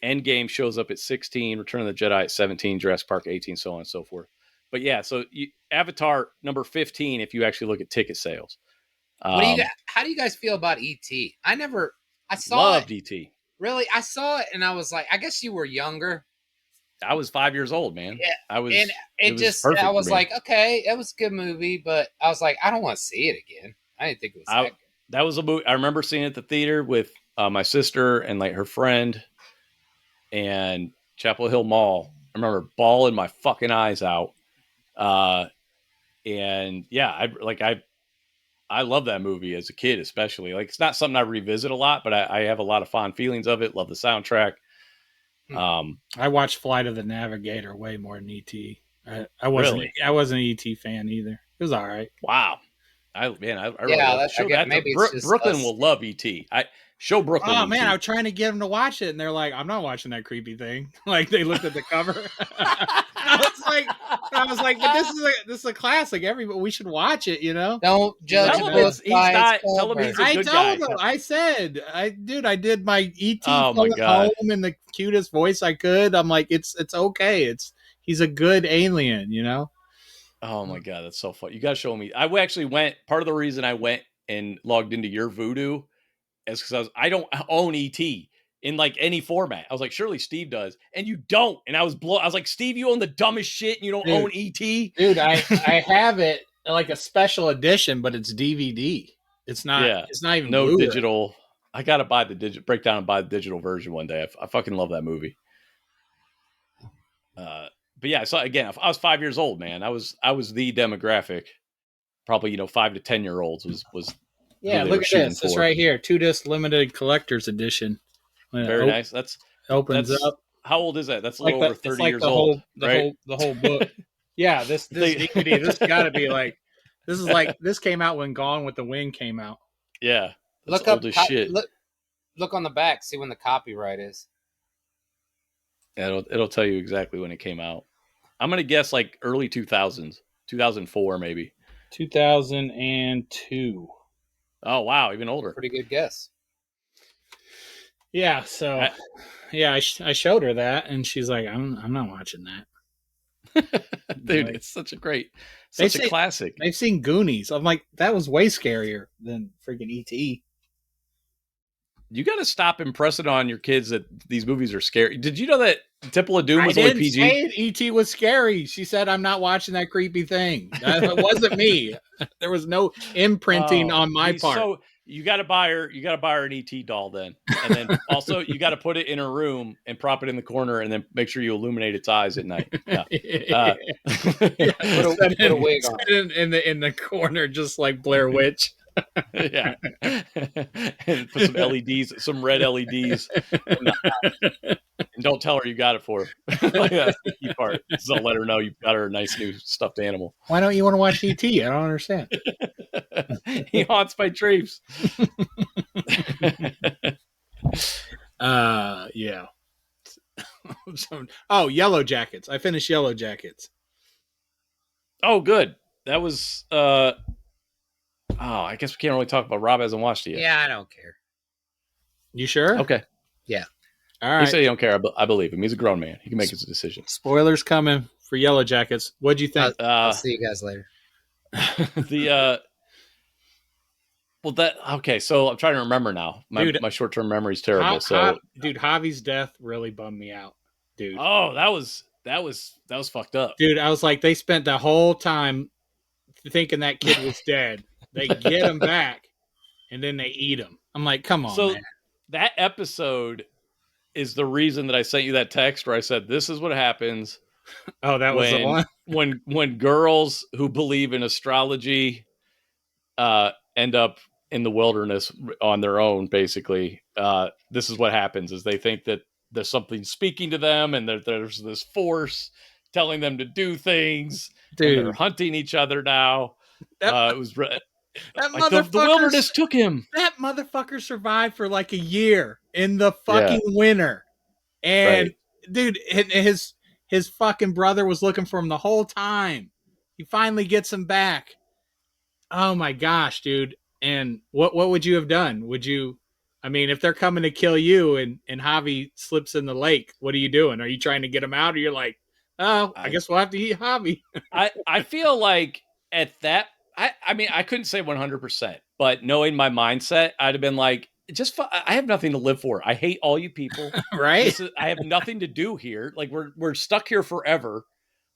Endgame shows up at 16. Return of the Jedi at 17. Jurassic Park 18, so on and so forth. But yeah, so Avatar number 15 if you actually look at ticket sales. How do you guys feel about E.T.? I saw loved E.T. Really? I saw it and I was like, I guess you were younger. I was 5 years old, man. Yeah. I was like, okay, it was a good movie, but I was like, I don't want to see it again. I didn't think it was that good. That was a movie. I remember seeing it at the theater with my sister and like her friend and Chapel Hill Mall. I remember bawling my fucking eyes out. And yeah, I love that movie as a kid, especially. Like, it's not something I revisit a lot, but I have a lot of fond feelings of it. Love the soundtrack. I watched Flight of the Navigator way more than E.T. I wasn't an E.T. fan either. It was all right. Wow. I really Yeah, love to show that. maybe it's just Brooklyn us. will love ET. Show Brooklyn. Oh ET. man, I was trying to get them to watch it, and they're like, "I'm not watching that creepy thing." Like they looked at the cover. I was like, but this is a classic. We should watch it. You know. Don't judge Tell a him book by its tell him cover. he's a I good told guy. him. I said, I did my ET Oh my phone God. home in the cutest voice I could. I'm like, it's okay. He's a good alien. You know. Oh my God, that's so fun. You got to show me. I actually went. Part of the reason I went and logged into your Voodoo is because I don't own ET in like any format. I was like, surely Steve does, and you don't. And I was like, Steve, you own the dumbest shit, and you don't own ET. Dude, I have it like a special edition, but it's DVD. It's not. Yeah, It's not even no Blu-ray. digital. I gotta buy the break down and buy the digital version one day. I fucking love that movie. But yeah, so again, I was 5 years old, man. I was the demographic. Probably 5 to 10 year olds was Yeah, look at this. It's right here. 2-disc limited collector's edition. Very nice. That's opens up. How old is that? That's a little over 30 years old. The whole book. Yeah, this DVD. This got to be like. This came out when Gone with the Wind came out. Yeah, look old up. as shit. Look on the back. See when the copyright is. Yeah, it'll tell you exactly when it came out. I'm gonna guess like early 2000s, 2004 maybe. 2002. Oh wow, even older. Pretty good guess. Yeah. So, I showed her that, and she's like, "I'm not watching that." Dude, like, it's such a classic. They've seen Goonies. I'm like, that was way scarier than freaking E.T. You got to stop impressing on your kids that these movies are scary. Did you know that Temple of Doom was only PG? E.T. was scary. She said, "I'm not watching that creepy thing." That wasn't me. There was no imprinting on my part. So you got to buy her an ET doll then, and then also you got to put it in her room and prop it in the corner, and then make sure you illuminate its eyes at night. Yeah. Put a wig on in the corner, just like Blair Witch. Yeah. And put some LEDs, some red LEDs. And don't tell her you got it for her. Like, that's the key part. So let her know you've got her a nice new stuffed animal. Why don't you want to watch E.T.? I don't understand. He haunts my dreams. Yeah. Yellow Jackets. I finished Yellow Jackets. Oh, good. That was I guess we can't really talk about Rob hasn't watched it yet. Yeah, I don't care. You sure? Okay. Yeah. All right. He said he don't care. I believe him. He's a grown man. He can make his decision. Spoilers coming for Yellow Jackets. What'd you think? I'll see you guys later. So I'm trying to remember now. My short-term memory is terrible. Javi's death really bummed me out, dude. Oh, that was fucked up. Dude, I was like, they spent the whole time thinking that kid was dead. They get him back, and then they eat him. I'm like, come on, man. That episode is the reason that I sent you that text where I said, this is what happens. Oh, that was the one? When girls who believe in astrology end up in the wilderness on their own, basically, this is what happens, is they think that there's something speaking to them, and there's this force telling them to do things. Dude. And they're hunting each other now. It was... the wilderness took him. That motherfucker survived for like a year in the fucking winter. And dude, his fucking brother was looking for him the whole time. He finally gets him back. Oh my gosh, dude. And what would you have done? If they're coming to kill you and Javi slips in the lake, what are you doing? Are you trying to get him out? Or you're like, oh, I guess we'll have to eat Javi. I feel like at that, I couldn't say 100%, but knowing my mindset, I'd have been like, I have nothing to live for. I hate all you people. Right? I have nothing to do here. Like we're stuck here forever.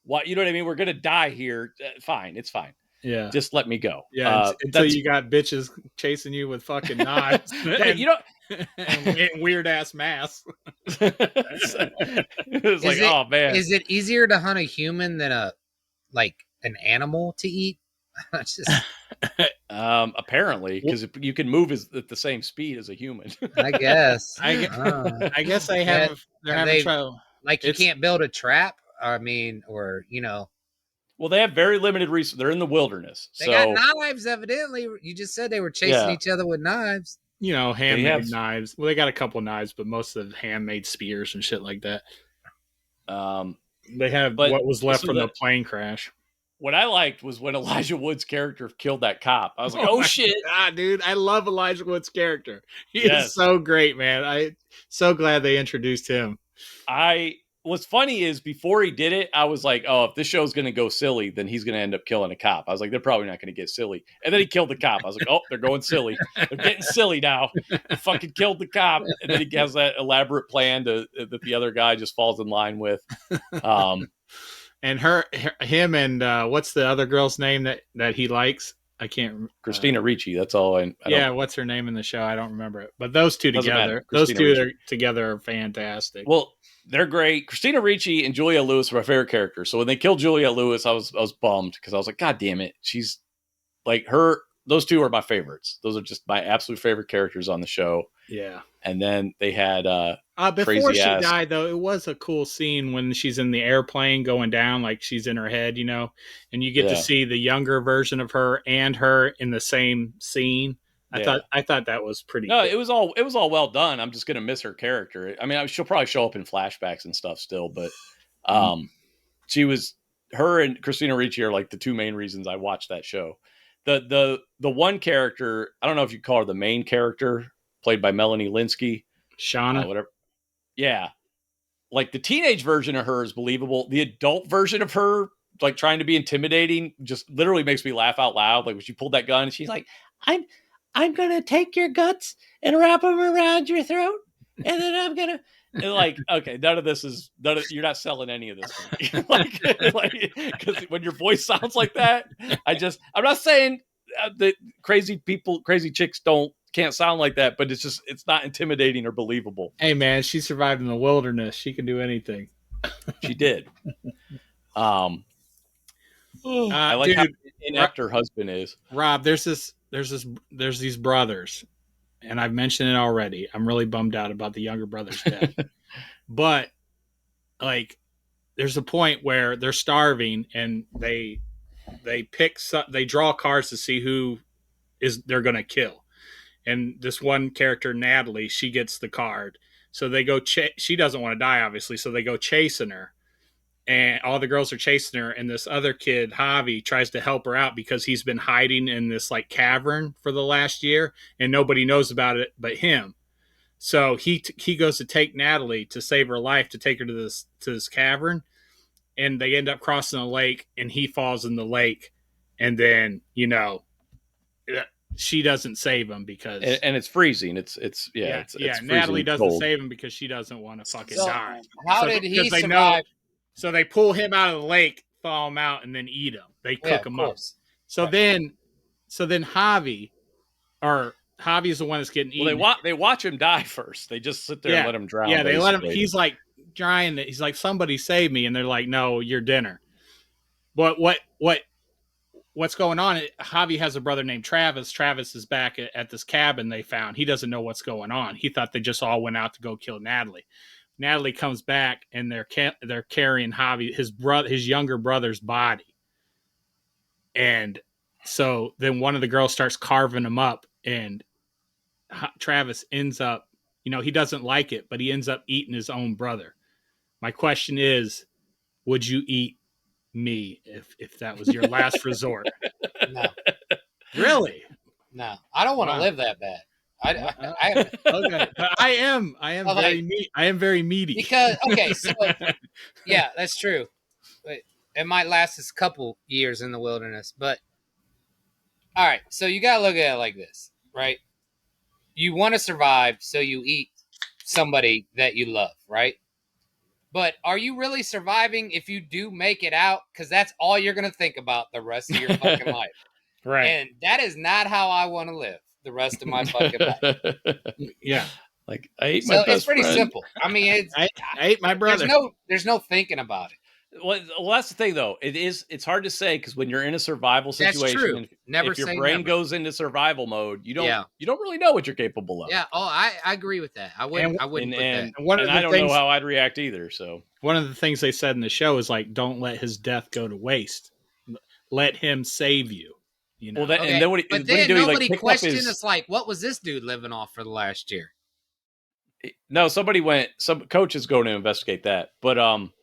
What, you know what I mean? We're going to die here. Fine. It's fine. Yeah. Just let me go. Yeah. Until you got bitches chasing you with fucking knives and weird ass masks. It's like, oh man. Is it easier to hunt a human than an animal to eat? Apparently, because you can move at the same speed as a human. I guess. I guess they have. They're having trouble. Like you can't build a trap. Well, they have very limited resources. They're in the wilderness. They got knives, evidently. You just said they were chasing each other with knives. Handmade knives. Well, they got a couple knives, but most of the handmade spears and shit like that. They have what was left from the plane crash. What I liked was when Elijah Wood's character killed that cop. I was like, oh shit. God, dude. I love Elijah Wood's character. He is so great, man. I'm so glad they introduced him. What's funny is before he did it, I was like, oh, if this show's going to go silly, then he's going to end up killing a cop. I was like, they're probably not going to get silly. And then he killed the cop. I was like, oh, they're going silly. They're getting silly now. He fucking killed the cop. And then he has that elaborate plan that the other guy just falls in line with. And him and what's the other girl's name that he likes? I can't. Christina Ricci. That's all. What's her name in the show? I don't remember it. But those two together, together are fantastic. Well, they're great. Christina Ricci and Julia Lewis are my favorite characters. So when they killed Julia Lewis, I was bummed because I was like, God damn it, she's like her. Those two are my favorites. Those are just my absolute favorite characters on the show. Yeah. And then they had before she died, though, it was a cool scene when she's in the airplane going down, like she's in her head, and you get to see the younger version of her and her in the same scene. I thought that was pretty. No, cool. it was all well done. I'm just gonna miss her character. I mean, she'll probably show up in flashbacks and stuff still, but her and Christina Ricci are like the two main reasons I watched that show. The one character, I don't know if you call her the main character, played by Melanie Linsky. Shauna. Whatever. Yeah. Like the teenage version of her is believable. The adult version of her, like trying to be intimidating, just literally makes me laugh out loud. Like when she pulled that gun and she's like, I'm going to take your guts and wrap them around your throat. And then I'm going to, like, okay, you're not selling any of this. Because when your voice sounds like that, I'm not saying that crazy chicks can't sound like that, but it's not intimidating or believable. Hey man, she survived in the wilderness. She can do anything. She did. I like how inept her husband is. Rob, there's these brothers, and I've mentioned it already. I'm really bummed out about the younger brother's death. But like, there's a point where they're starving and they draw cards to see who they're going to kill. And this one character, Natalie, she gets the card. So they go, she doesn't want to die, obviously. So they go chasing her. And all the girls are chasing her. And this other kid, Javi, tries to help her out because he's been hiding in this like cavern for the last year. And nobody knows about it but him. So he goes to take Natalie to save her life, to take her to this cavern. And they end up crossing a lake. And he falls in the lake. And then, she doesn't save him because it's freezing. It's Natalie doesn't cold. Save him because she doesn't want to fucking die. How did he survive? So they pull him out of the lake, thaw him out, and then eat him. They cook him up. So then Javi is the one that's getting eaten. Well, they watch him die first. They just sit there and let him drown. Yeah, they let him. He's like trying. He's like, somebody save me, and they're like, no, you're dinner. But what's going on? Javi has a brother named Travis. Travis is back at this cabin they found. He doesn't know what's going on. He thought they just all went out to go kill Natalie. Natalie comes back and they're carrying Javi, his younger brother's body. And so then one of the girls starts carving him up, and Travis ends up, he doesn't like it, but he ends up eating his own brother. My question is, would you eat me if that was your last resort? No. Really? No. I don't want to live that bad. Okay. I am very meaty. Because so yeah, that's true. It might last us a couple years in the wilderness, but all right, so you gotta look at it like this, right? You want to survive, so you eat somebody that you love, right? But are you really surviving if you do make it out? Because that's all you're going to think about the rest of your fucking life. Right. And that is not how I want to live the rest of my fucking life. Yeah. Like, I ate my best it's pretty friend. simple. I mean, I ate my brother. There's no thinking about it. Well, that's the thing, though. It's hard to say because when you're in a survival situation, that's true. If your brain goes into survival mode, you don't really know what you're capable of. Yeah. Oh, I agree with that. I wouldn't put that. And I don't know how I'd react either. So one of the things they said in the show is like, don't let his death go to waste. let him save you. You know? Well, and then what but then then nobody questioned us like, what was this dude living off for the last year? No, some coach is going to investigate that. But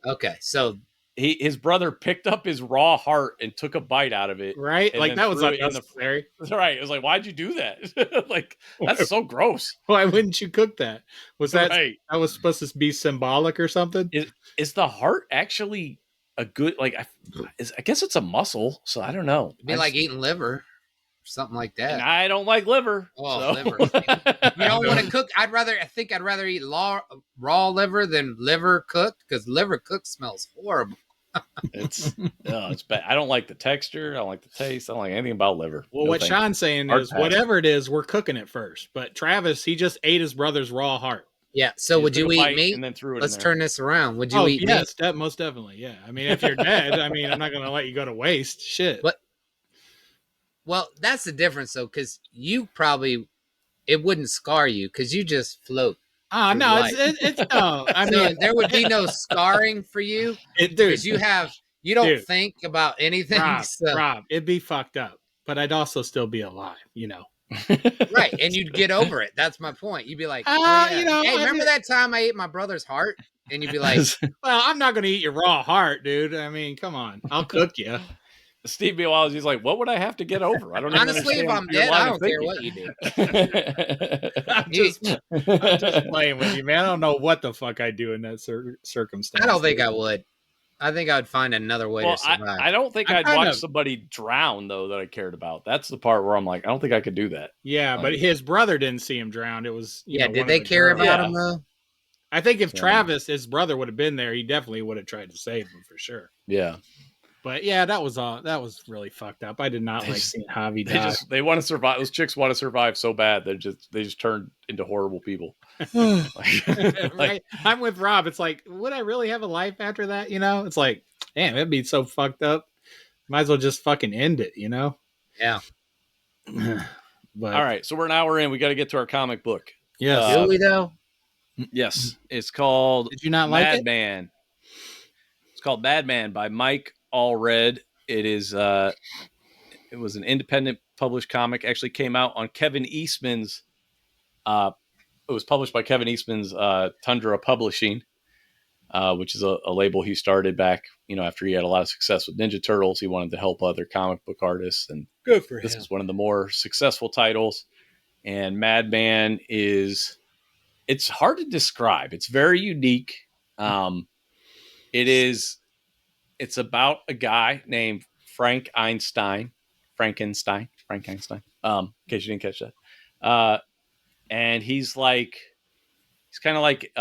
okay, so his brother picked up his raw heart and took a bite out of it. Right? Like that was unnecessary. Right. It was like, why'd you do that? Like, that's so gross. Why wouldn't you cook that? Was that right. That was supposed to be symbolic or something? Is the heart actually a good, like, I guess it's a muscle, so I don't know. It'd be like eating liver. Something like that. And I don't like liver. Oh, so. Liver. You don't want to cook. I'd rather eat raw liver than liver cooked, because liver cooked smells horrible. It's bad. I don't like the texture. I don't like the taste. I don't like anything about liver. Well, what Sean's saying is whatever it is, we're cooking it first. But Travis, he just ate his brother's raw heart. Yeah. So would you eat meat? And then threw it Let's turn this around. Would you eat meat? Yes, most definitely. Yeah. I mean, if you're dead, I mean, I'm not going to let you go to waste. Shit. But well, that's the difference, though, because you probably it wouldn't scar you because you just float. Oh no, it's no. I mean, there would be no scarring for you because you don't think about anything. Rob, it'd be fucked up, but I'd also still be alive, you know. Right, and you'd get over it. That's my point. You'd be like, you know, hey, remember that time I ate my brother's heart? And you'd be like, well, I'm not going to eat your raw heart, dude. I mean, come on, I'll cook you. Steve meanwhile, he's like, what would I have to get over? I don't honestly, if I'm dead, I don't care what you do. I'm just playing with you, man. I don't know what the fuck I'd do in that circumstance. I don't think I would. I think I would find another way to survive. I don't think I'd watch somebody drown, though, that I cared about. That's the part where I'm like, I don't think I could do that. Yeah, but his brother didn't see him drown. It was did they care about him, though? I think if Travis, his brother, would have been there, he definitely would have tried to save him for sure. Yeah. But yeah, that was really fucked up. I did not like seeing Javi die. They want to survive. Those chicks want to survive so bad. They just turn into horrible people. Right? I'm with Rob. It's like, would I really have a life after that? You know, it's like, damn, it'd be so fucked up. Might as well just fucking end it. You know? Yeah. But all right, so we're an hour in. We got to get to our comic book. Yes. Do we though? Yes. It's called. Did you not like Madman? It's called Madman by Mike Allred. It is it was an independent published comic. Actually came out on Kevin Eastman's it was published by Kevin Eastman's Tundra Publishing, which is a label he started back, after he had a lot of success with Ninja Turtles. He wanted to help other comic book artists, and good for him. This is one of the more successful titles. And Madman it's hard to describe. It's very unique. It's about a guy named Frankenstein. In case you didn't catch that. And he's kind of like,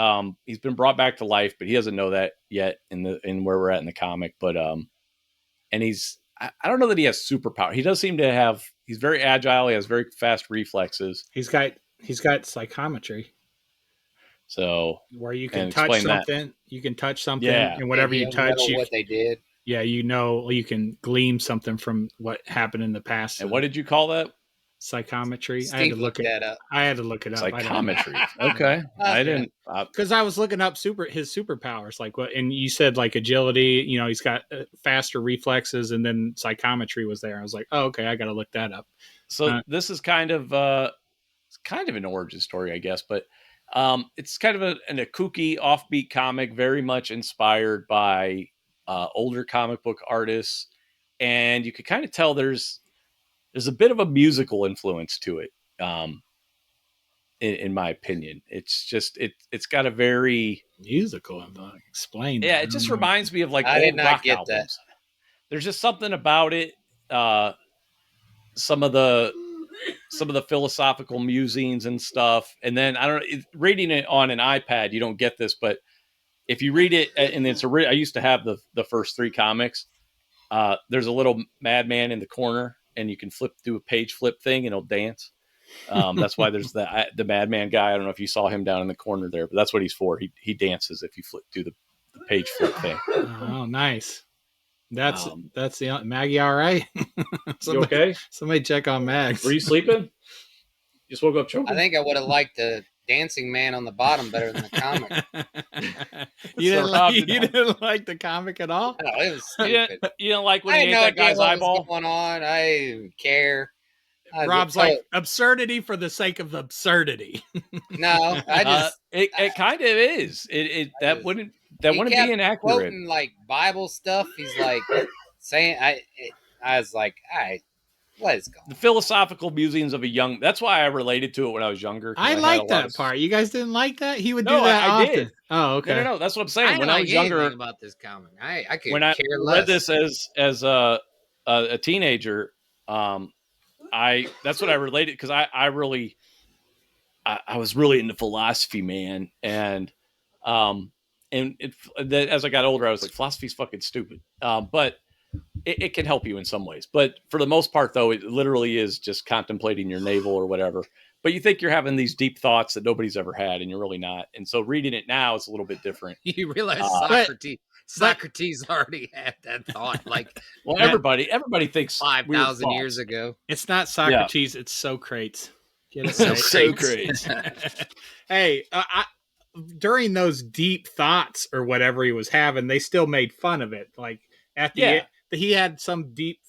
he's been brought back to life, but he doesn't know that yet in where we're at in the comic. But, and I don't know that he has superpower. He does seem to have, he's very agile. He has very fast reflexes. He's got psychometry. So where you can touch something, and whatever you touch, what they did. Yeah, you can glean something from what happened in the past. And what did you call that? Psychometry. Steve, I had to look that up. I had to look it up. Psychometry. Okay. I didn't, because I was looking up his superpowers, like what, and you said like agility. He's got faster reflexes, and then psychometry was there. I was like, oh, okay, I got to look that up. So this is kind of an origin story, I guess, but it's kind of a kooky, offbeat comic, very much inspired by older comic book artists, and you could kind of tell there's a bit of a musical influence to it. In my opinion, it's just it's got a very musical. Explain. Yeah, it just reminds me of like old rock albums. That. There's just something about it. Some of the philosophical musings and stuff. And then I don't know, reading it on an iPad, you don't get this, but if you read it, and I used to have the first 3 comics. There's a little Madman in the corner, and you can do a page flip thing, and it'll dance. That's why there's the Madman guy. I don't know if you saw him down in the corner there, but that's what he's for. He dances if you do the page flip thing. Oh, nice. That's the Maggie. All right. You okay? Somebody check on Mags. Were you sleeping? Just woke up choking. I think I would have liked to Dancing Man on the bottom better than the comic. You didn't like the comic at all? No, it was stupid. You didn't like when I he had ate no that idea guy's what eyeball? was going on. I didn't care. Rob's like, absurdity for the sake of absurdity. No, I just it kind of is. That wouldn't be inaccurate. Quoting like Bible stuff. He's like saying I was like, what is going on? The philosophical musings of a young. That's why I related to it when I was younger. I liked that part. You guys didn't like that? He would do that I often. did. Oh, okay. No. That's what I'm saying. When I was like younger about this comic, I could when I care read less. this as a teenager, that's what I related because I was really into philosophy, man, and as I got older, I was like, philosophy's fucking stupid, but it can help you in some ways. But for the most part, though, it literally is just contemplating your navel or whatever. But you think you're having these deep thoughts that nobody's ever had, and you're really not. And so reading it now is a little bit different. You realize Socrates already had that thought. Like, well, everybody thinks 5,000 years ago. It's not Socrates. Yeah. It's Socrates. Get it right. Socrates. Hey, during those deep thoughts or whatever he was having, they still made fun of it. Like at the end, he had some deep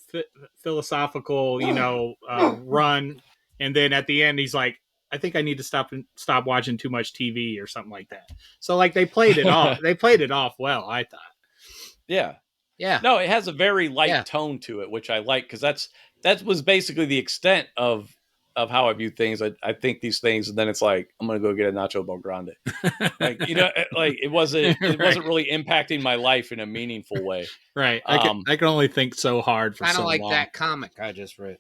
philosophical, run, and then at the end, he's like, "I think I need to stop watching too much TV or something like that." So, like, they played it off. They played it off well, I thought. Yeah. No, it has a very light tone to it, which I like because that was basically the extent of how I view things. I think these things, and then it's like I'm gonna go get a nacho bel grande. Like like it wasn't really impacting my life in a meaningful way. Right. I can only think so hard for so long. Kind of like that comic I just read.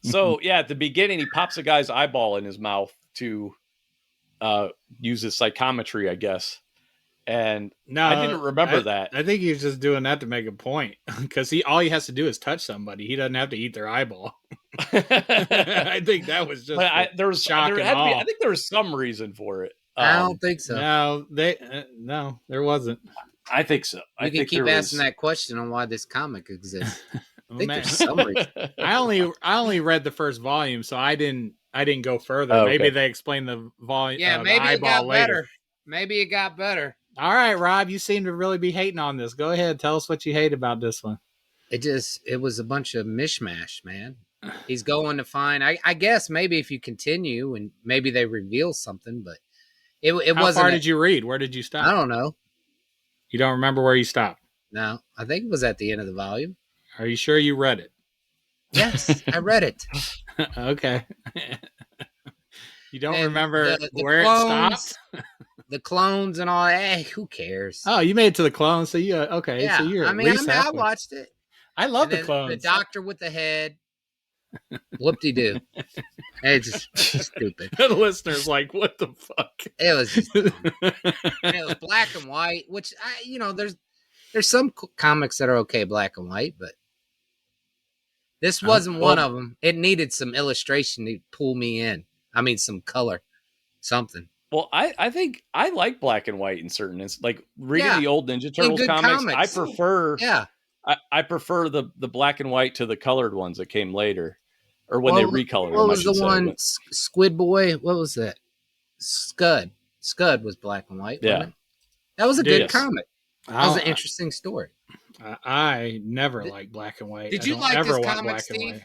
So at the beginning, he pops a guy's eyeball in his mouth to use his psychometry, I guess. And no, I didn't remember that. I think he's just doing that to make a point because all he has to do is touch somebody. He doesn't have to eat their eyeball. I think that was just shock and awe. I think there was some reason for it. I don't think so. No, there wasn't. I think so. You can keep asking that question on why this comic exists. I think there's some reason. I only read the first volume, so I didn't go further. Oh, okay. Maybe they explained the volume. Yeah, maybe it got better. Maybe it got better. All right, Rob, you seem to really be hating on this. Go ahead, tell us what you hate about this one. It was a bunch of mishmash, man. He's going to find. I guess maybe if you continue and maybe they reveal something, but it wasn't. How far did you read? Where did you stop? I don't know. You don't remember where you stopped? No, I think it was at the end of the volume. Are you sure you read it? Yes, I read it. Okay. You don't remember where clones, it stopped? The clones and all that. Hey, who cares? Oh, you made it to the clones, so you okay? Yeah, so you're. I watched it. I love the clones. The doctor with the head. Whoop-de-doo. It's just stupid. The listener's like, what the fuck? It was just dumb. And it was black and white, which there's some comics that are okay black and white, but this wasn't one of them. It needed some illustration to pull me in. I mean, some color, something. Well, I think I like black and white in certain like reading the old Ninja Turtles comics. I prefer I prefer the black and white to the colored ones that came later, or when they recolored. What was the one? Squid Boy. What was that? Scud. Scud was black and white. Yeah, that was a good comic. That was an interesting story. I never liked black and white. Did you like this comic, Steve?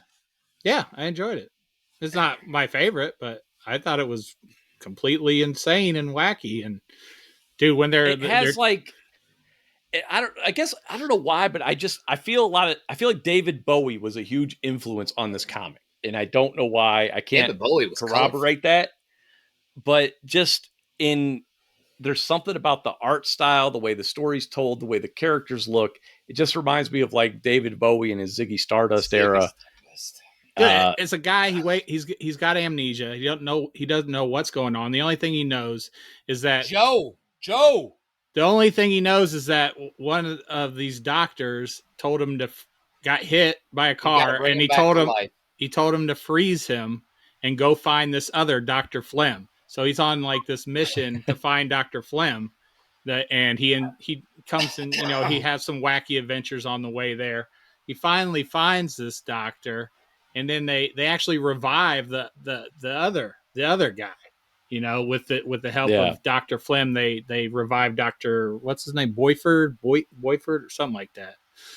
Yeah, I enjoyed it. It's not my favorite, but I thought it was completely insane and wacky. And dude, when I don't know why, but I feel like David Bowie was a huge influence on this comic, and I don't know why. I can't corroborate that, but there's something about the art style, the way the story's told, the way the characters look. It just reminds me of like David Bowie and his Ziggy Stardust era. It's a guy. He's got amnesia. He doesn't know what's going on. The only thing he knows is that Joe. The only thing he knows is that one of these doctors told him got hit by a car, and he told him to freeze him and go find this other Dr. Flem. So he's on like this mission to find Dr. Flem, and he comes and he has some wacky adventures on the way there. He finally finds this doctor. And then they actually revive the other guy. You know, with the help of Dr. Flem, they revived Dr. what's his name, Boyford or something like that.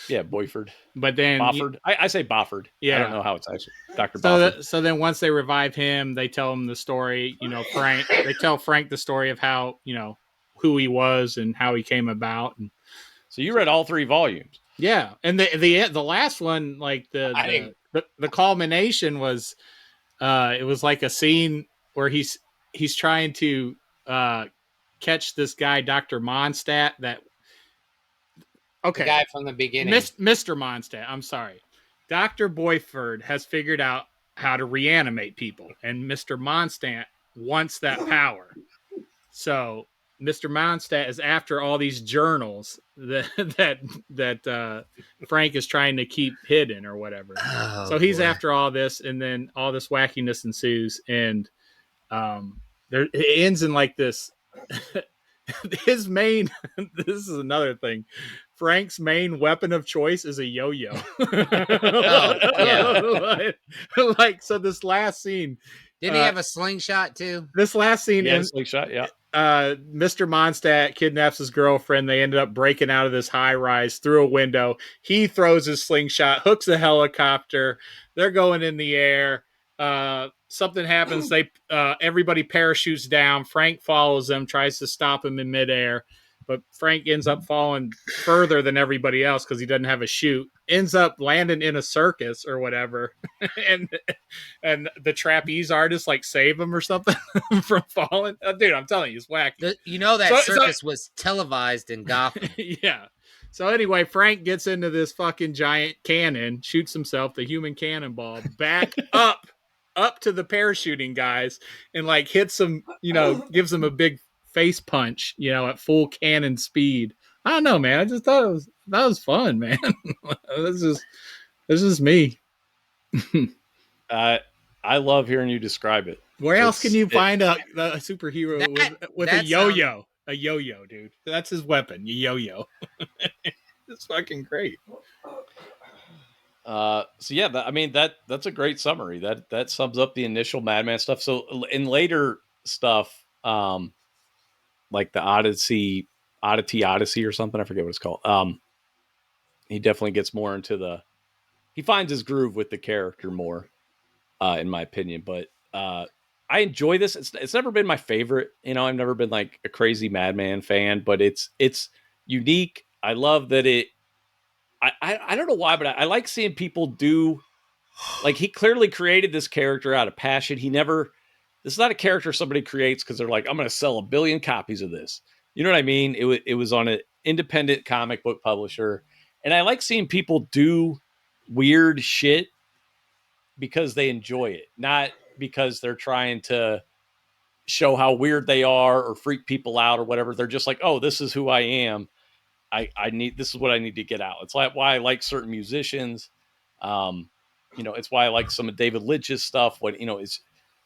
Yeah, Boyford. But then Bofford. I say Bofford. Yeah. I don't know how it's actually Dr. Bofford. So then once they revive him, they tell him the story. You know, Frank. They tell Frank the story of how, you know, who he was and how he came about. And so you read all 3 volumes. Yeah, and the last one, like the culmination was, it was like a scene where he's trying to catch this guy, Dr. Mondstadt. The guy from the beginning, Mr. Mondstadt. I'm sorry, Dr. Boyford has figured out how to reanimate people, and Mr. Mondstadt wants that power. So Mr. Mondstadt is after all these journals that Frank is trying to keep hidden or whatever. Oh, so he's after all this, and then all this wackiness ensues, and it ends in like this. His main, this is another thing. Frank's main weapon of choice is a yo-yo. Like, so this last scene. Didn't he have a slingshot too? This last scene, a slingshot, yeah. Mr. Mondstadt kidnaps his girlfriend. They ended up breaking out of this high rise through a window. He throws his slingshot, hooks a helicopter. They're going in the air. Something happens. Everybody parachutes down. Frank follows them, tries to stop him in midair, but Frank ends up falling further than everybody else because he doesn't have a chute. Ends up landing in a circus or whatever, and the trapeze artist like save him or something from falling. Dude, I'm telling you, it's wacky. You know that circus was televised in Gotham. Yeah. So anyway, Frank gets into this fucking giant cannon, shoots himself, the human cannonball, back up to the parachuting guys, and like hits them, you know, gives them a big face punch, you know, at full cannon speed. I don't know, man. I just thought that was fun, man. This is me. I love hearing you describe it. Where else can you find a superhero with a yo-yo? A yo-yo, dude. That's his weapon. Yo-yo. It's fucking great. So yeah, that's a great summary. That sums up the initial Madman stuff. So in later stuff, like the Odyssey or something, I forget what it's called. He definitely gets more into he finds his groove with the character more, in my opinion. But I enjoy this. It's never been my favorite. You know, I've never been like a crazy Madman fan, but it's unique. I love that it. I don't know why, but I like seeing people do, like, he clearly created this character out of passion. This is not a character somebody creates because they're like, I'm going to sell 1 billion copies of this. You know what I mean? It was on an independent comic book publisher. And I like seeing people do weird shit because they enjoy it, not because they're trying to show how weird they are or freak people out or whatever. They're just like, oh, this is who I am. This is what I need to get out. It's like why I like certain musicians. You know, it's why I like some of David Lynch's stuff.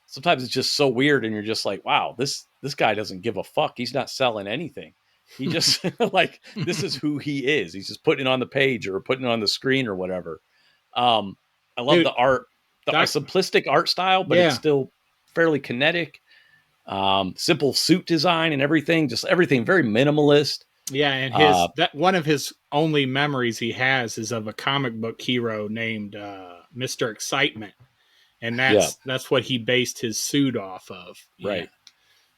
Sometimes it's just so weird, and you're just like, wow, this guy doesn't give a fuck. He's not selling anything. He just like, this is who he is. He's just putting it on the page or putting it on the screen or whatever. I love the art, simplistic art style, but it's still fairly kinetic. Simple suit design and everything, just everything very minimalist. Yeah, and one of his only memories he has is of a comic book hero named Mr. Excitement, and that's what he based his suit off of. Right. Yeah.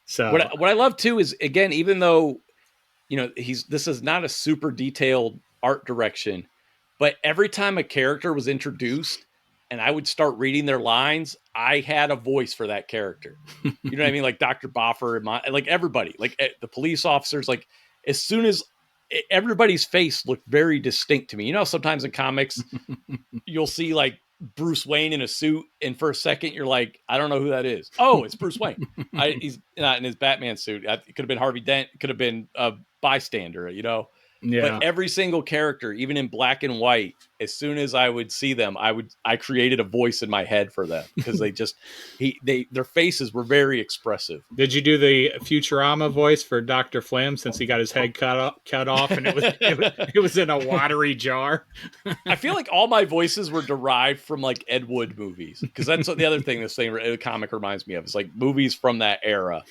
So what I love too is, again, even though, you know, this is not a super detailed art direction, but every time a character was introduced and I would start reading their lines, I had a voice for that character. You know what I mean? Like Dr. Boffer and like everybody, like the police officers, like, as soon as everybody's face looked very distinct to me. You know, sometimes in comics, you'll see like Bruce Wayne in a suit, and for a second, you're like, I don't know who that is. Oh, it's Bruce Wayne. He's not in his Batman suit. It could have been Harvey Dent. It could have been a bystander, you know? But every single character, even in black and white, as soon as I would see them, I created a voice in my head for them because their faces were very expressive. Did you do the Futurama voice for Dr. Flem since he got his head cut off and it was in a watery jar? I feel like all my voices were derived from like Ed Wood movies, because that's the other thing this comic reminds me of. It's like movies from that era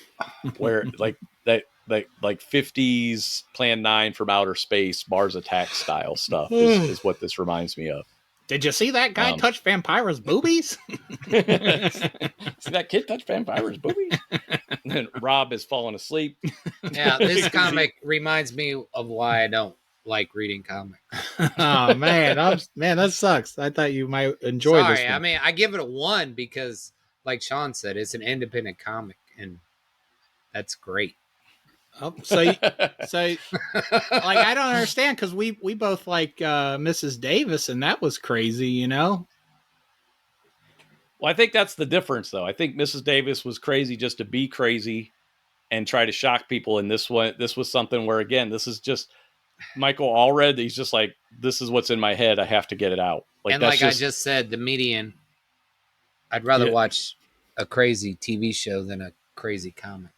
where like that. Like 50s Plan 9 from outer space, Mars Attack style stuff is what this reminds me of. Did you see that guy touch Vampira's boobies? See that kid touch Vampira's boobies? And then Rob is falling asleep. Yeah, this comic reminds me of why I don't like reading comics. Oh man, that sucks. I thought you might enjoy this one. I mean, I give it a 1 because, like Sean said, it's an independent comic, and that's great. Oh, so like I don't understand, because we both like Mrs. Davis, and that was crazy, you know. Well, I think that's the difference, though. I think Mrs. Davis was crazy just to be crazy and try to shock people. And this was something where, again, this is just Michael Allred. He's just like, this is what's in my head. I have to get it out. And like I just said, the median. I'd rather watch a crazy TV show than a crazy comic.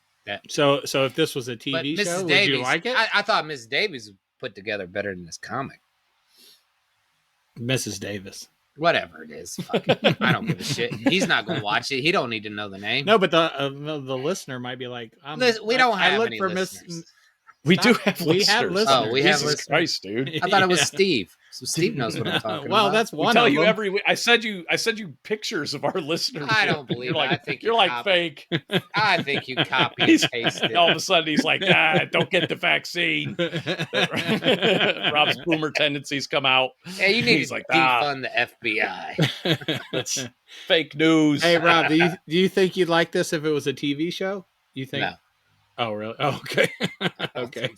So if this was a TV show, would you like it? I thought Mrs. Davis put together better than this comic. Mrs. Davis. Whatever it is. Fuck it. I don't give a shit. He's not going to watch it. He don't need to know the name. No, but the listener might be like, we don't have any listeners. We do have listeners. We have listeners. Oh, we have listeners. Christ, dude. I thought it was Steve. So Steve knows what I'm talking about. Well, that's one. We tell you every week. I send you pictures of our listeners. I don't believe it. Like, I think you're like fake. I think you copy and paste it. All of a sudden, he's like, don't get the vaccine. Rob's boomer tendencies come out. Yeah, you need to defund the FBI. That's fake news. Hey, Rob, do you think you'd like this if it was a TV show? You think? No. Oh, really? Oh, okay. Okay.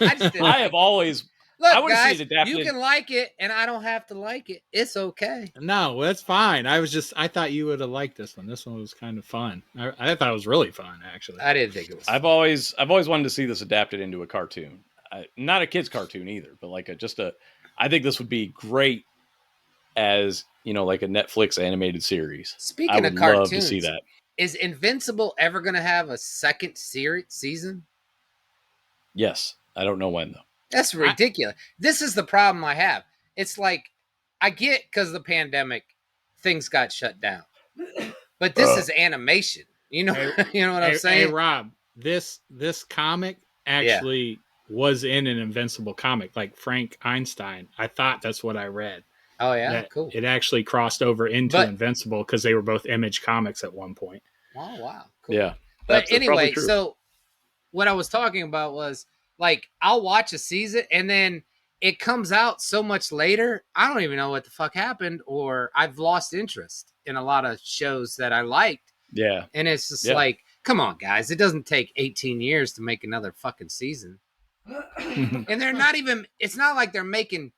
I have always. Look, guys, you can like it, and I don't have to like it. It's okay. No, that's fine. I thought you would have liked this one. This one was kind of fun. I thought it was really fun, actually. I didn't think it was fun. I've always wanted to see this adapted into a cartoon. Not a kid's cartoon either, but like I think this would be great as, like a Netflix animated series. Speaking of cartoons, love to see that. Is Invincible ever going to have a second season? Yes. I don't know when, though. That's ridiculous. This is the problem I have. It's like, I get because of the pandemic, things got shut down. But this is animation. You know what I'm saying? Hey, Rob, this comic actually was in an Invincible comic, like Frank Einstein. I thought that's what I read. Oh, yeah? Cool. It actually crossed over into Invincible because they were both Image Comics at one point. Oh, wow. Cool. Yeah. But anyway, so what I was talking about was, like, I'll watch a season and then it comes out so much later, I don't even know what the fuck happened, or I've lost interest in a lot of shows that I liked. Yeah. And it's just like, come on, guys. It doesn't take 18 years to make another fucking season. And they're not even, it's not like they're making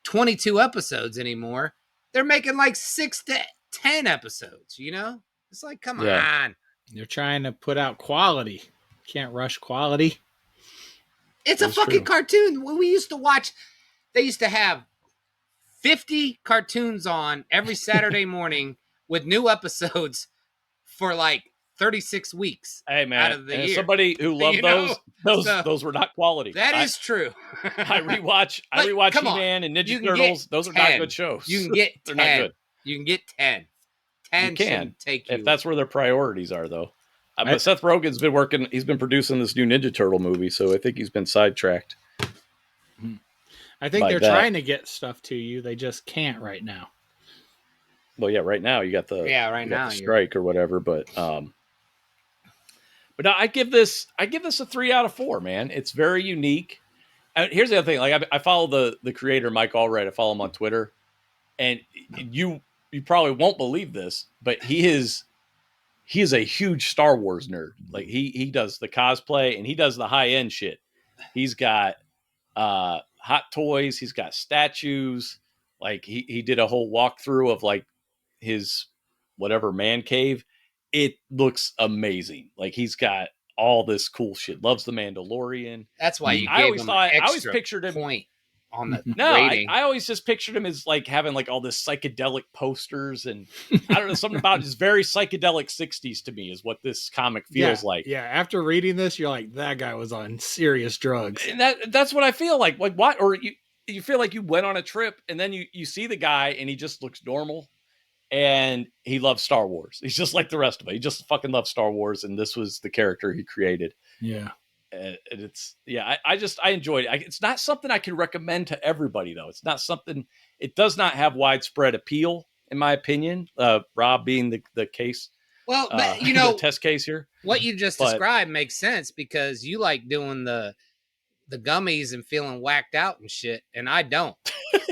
22 episodes anymore. They're making like 6 to 10 episodes, you know? It's like, come on. You're trying to put out quality. Can't rush quality. It's a fucking cartoon. When we used to watch, they used to have 50 cartoons on every Saturday morning with new episodes for like 36 weeks. Hey, man, out of the year. Somebody who loved those were not quality. That is true. I rewatch He-Man and Ninja Turtles. Those are not good shows. You can get 10. They're not good. You can get 10. 10 can take you. If that's where their priorities are, though. But Seth Rogen's been working. He's been producing this new Ninja Turtle movie, so I think he's been sidetracked. I think they're trying to get stuff to you. They just can't right now. Well, yeah, right now you got the the strike or whatever, but no, I give this a 3 out of 4, man. It's very unique. And here's the other thing: like I follow the creator Mike Allred. I follow him on Twitter, and you probably won't believe this, but he is a huge Star Wars nerd. Like he does the cosplay and he does the high end shit. He's got hot toys. He's got statues. Like he did a whole walkthrough of like his whatever man cave. It looks amazing. Like he's got all this cool shit. Loves the Mandalorian. That's why you gave him I always pictured him point on the no, rating. I always just pictured him as like having like all this psychedelic posters and I don't know, something about just very psychedelic 60s to me is what this comic feels like. Yeah, after reading this, you're like, that guy was on serious drugs. And that's what I feel like. Like what? Or you feel like you went on a trip and then you see the guy and he just looks normal and he loves Star Wars. He's just like the rest of it. He just fucking loves Star Wars and this was the character he created. Yeah. And it's I enjoyed it. It's not something I can recommend to everybody though. It's not something. It does not have widespread appeal, in my opinion. Rob being the case. Well, but you know, the test case here. What you just described makes sense because you like doing the gummies and feeling whacked out and shit, and I don't.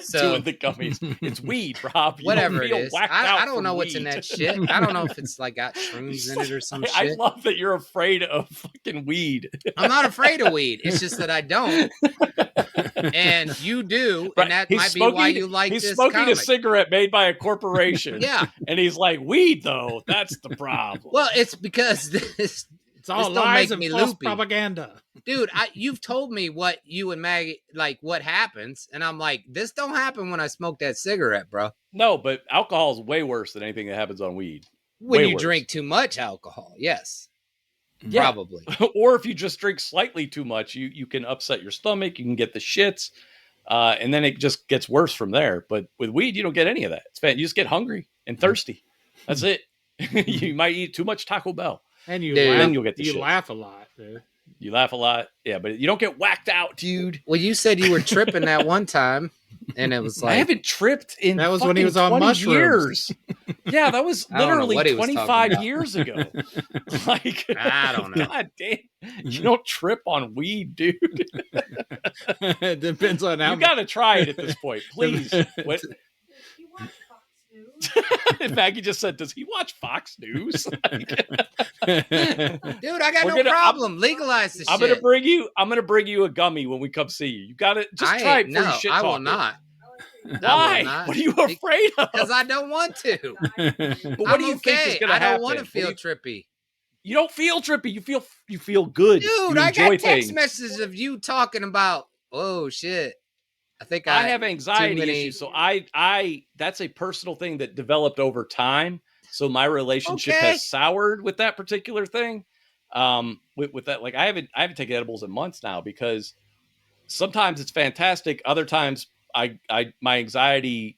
So doing the gummies, it's weed, Rob. Whatever it is, I don't know what's in that shit. I don't know if it's like got shrooms in it or some shit. I love that you're afraid of fucking weed. I'm not afraid of weed. It's just that I don't, and you do, and that might be why you like this. He's smoking comic. a cigarette made by a corporation. Yeah, and he's like, weed though. That's the problem. Well, it's because this. It's all lies and false propaganda. Dude, you've told me what you and Maggie, like what happens. And I'm like, this don't happen when I smoke that cigarette, bro. No, but alcohol is way worse than anything that happens on weed. When you drink too much alcohol, yes. Yeah. Probably. Or if you just drink slightly too much, you can upset your stomach. You can get the shits. And then it just gets worse from there. But with weed, you don't get any of that. It's bad. You just get hungry and thirsty. That's it. You might eat too much Taco Bell. And you'll get the laugh a lot, dude. You laugh a lot. Yeah, but you don't get whacked out, dude. Well, you said you were tripping that one time, and it was like... I haven't tripped in that was when he was on mushrooms. Years. Yeah, that was literally 25 years ago. Like, I don't know. God damn. You don't trip on weed, dude. It depends on how... You got to try it at this point, please. What? Maggie just said, "Does he watch Fox News?" Dude, I got no problem. Legalize the shit. I'm gonna bring you a gummy when we come see you. You gotta just try it before you shit talk. I will not. Why? What are you afraid of? Because I don't want to. But what do you think is gonna happen? I don't want to feel trippy. You don't feel trippy. You feel good. Dude, I got text messages of you talking about, oh shit. I think I have anxiety issues, so I that's a personal thing that developed over time. So my relationship has soured with that particular thing. With that, like I haven't taken edibles in months now because sometimes it's fantastic. Other times my anxiety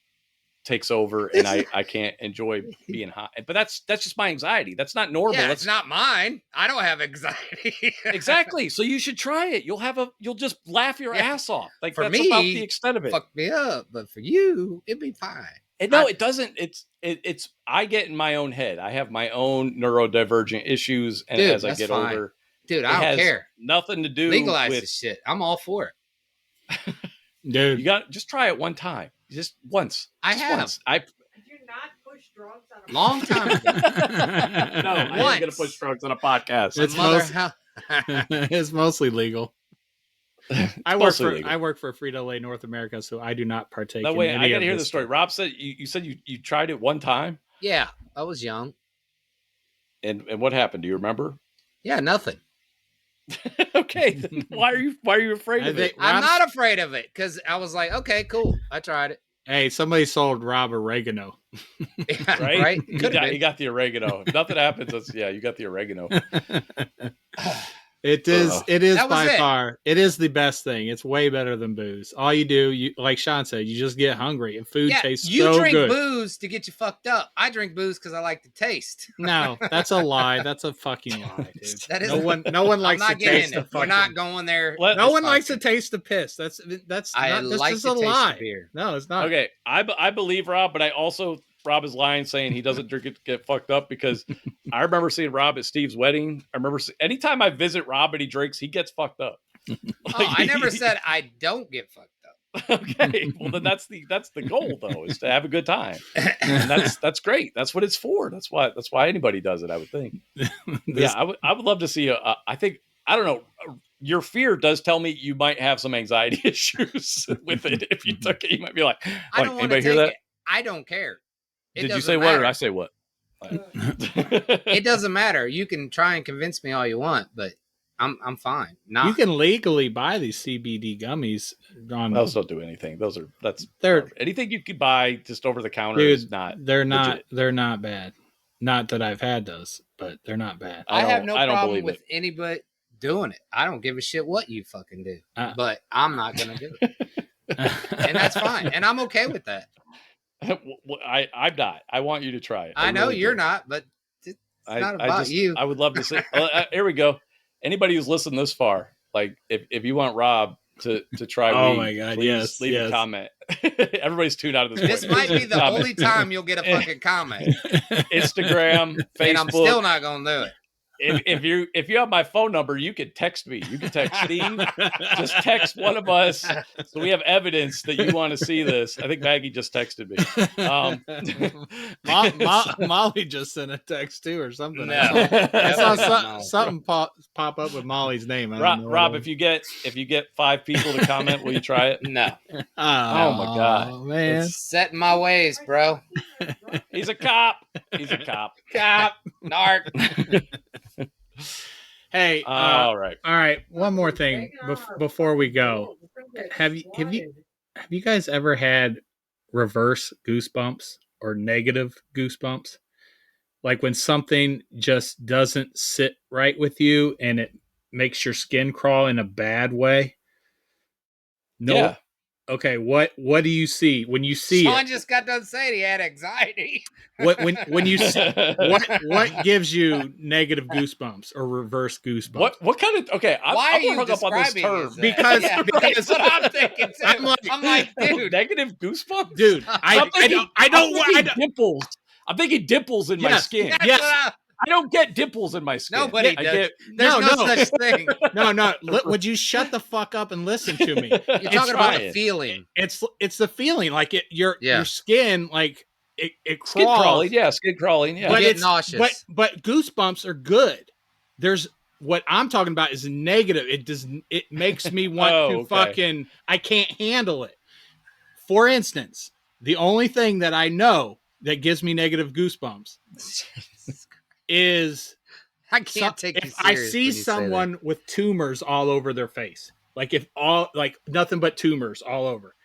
takes over and I can't enjoy being high. But that's just my anxiety. That's not normal. Yeah, it's not mine. I don't have anxiety. Exactly. So you should try it. You'll just laugh your ass off. Like for that's me, about the extent of it. Fuck me up, but for you, it'd be fine. And no, it doesn't. It's I get in my own head. I have my own neurodivergent issues, and as I get older, dude, I don't care. Nothing to do legalize with this shit. I'm all for it. Dude, you got just try it one time. Just once. I have. Once. Did you not push drugs on a long time ago? No, I ain't gonna push drugs on a podcast. It's mostly legal. I work for Frito-Lay North America, so I do not partake. No, wait, I gotta hear the story. Stuff. Rob said you said you tried it one time. Yeah, I was young. And what happened? Do you remember? Yeah, nothing. Okay, then why are you afraid of it? I'm not afraid of it because I was like, okay, cool. I tried it. Hey, somebody sold Rob oregano. Yeah, right? He got the oregano. If nothing happens, you got the oregano. It is by far. It is the best thing. It's way better than booze. All you do, like Sean said, you just get hungry and food tastes so good. You drink booze to get you fucked up. I drink booze because I like the taste. No, that's a lie. That's a fucking lie, dude. That is no one likes to taste the fucking. We're not going there. No one likes to taste the piss. That's I not, like this is to a taste lie. the beer. No, it's not. Okay, I believe Rob, but I also Rob is lying saying he doesn't drink it to get fucked up because I remember seeing Rob at Steve's wedding. I remember anytime I visit Rob and he drinks, he gets fucked up. I never said I don't get fucked up. Okay, well then that's the goal though, is to have a good time, and that's great. That's what it's for. That's why anybody does it. I would think. I would love to see I think I don't know. Your fear does tell me you might have some anxiety issues with it. If you took it, you might be like, I don't want to hear that? I don't care. Did you say what or I say what? It doesn't matter. You can try and convince me all you want, but I'm fine. You can legally buy these CBD gummies. Those don't do anything. They're anything you could buy just over the counter is not. They're not. Legit. They're not bad. Not that I've had those, but they're not bad. I have no problem with anybody doing it. I don't give a shit what you fucking do, but I'm not gonna do it, and that's fine. And I'm okay with that. I'm not. I want you to try it. I know really you're not, but it's not about you. I would love to see. Here we go. Anybody who's listened this far, like if you want Rob to try weed, my God, please leave a comment. Everybody's tuned out of this. This might be the only time you'll get a fucking comment. Instagram, Facebook. And I'm still not gonna do it. If you have my phone number, you can text me. You can text Steve. Just text one of us, so we have evidence that you want to see this. I think Maggie just texted me. Molly just sent a text too, or something. No. I saw something pop up with Molly's name. Rob, if you get 5 people to comment, will you try it? No. Oh my God, man! It's set in my ways, bro. He's a cop. He's a cop. Cop. Narc. Hey, all right. One more thing before we go. Have you guys ever had reverse goosebumps or negative goosebumps? Like when something just doesn't sit right with you and it makes your skin crawl in a bad way? No. Yeah. Okay, what do you see when you see Sean it? just got done saying he had anxiety. When you see, what gives you negative goosebumps or reverse goosebumps? What kind of Why are you hung up on this term because that's what I'm thinking too. I'm like, dude, negative goosebumps, dude. I don't dimples. I'm thinking dimples in my skin. Yes. I don't get dimples in my skin. Nobody does. There's no such thing. No. Would you shut the fuck up and listen to me? You're talking about the feeling. It's the feeling. Like your skin, like it crawls. Skin crawling, yeah. Skin crawling, yeah. But it's nauseous. But goosebumps are good. What I'm talking about is negative. It makes me want to fucking. I can't handle it. For instance, the only thing that I know that gives me negative goosebumps is I can't take you serious. I see someone with tumors all over their face, like nothing but tumors all over,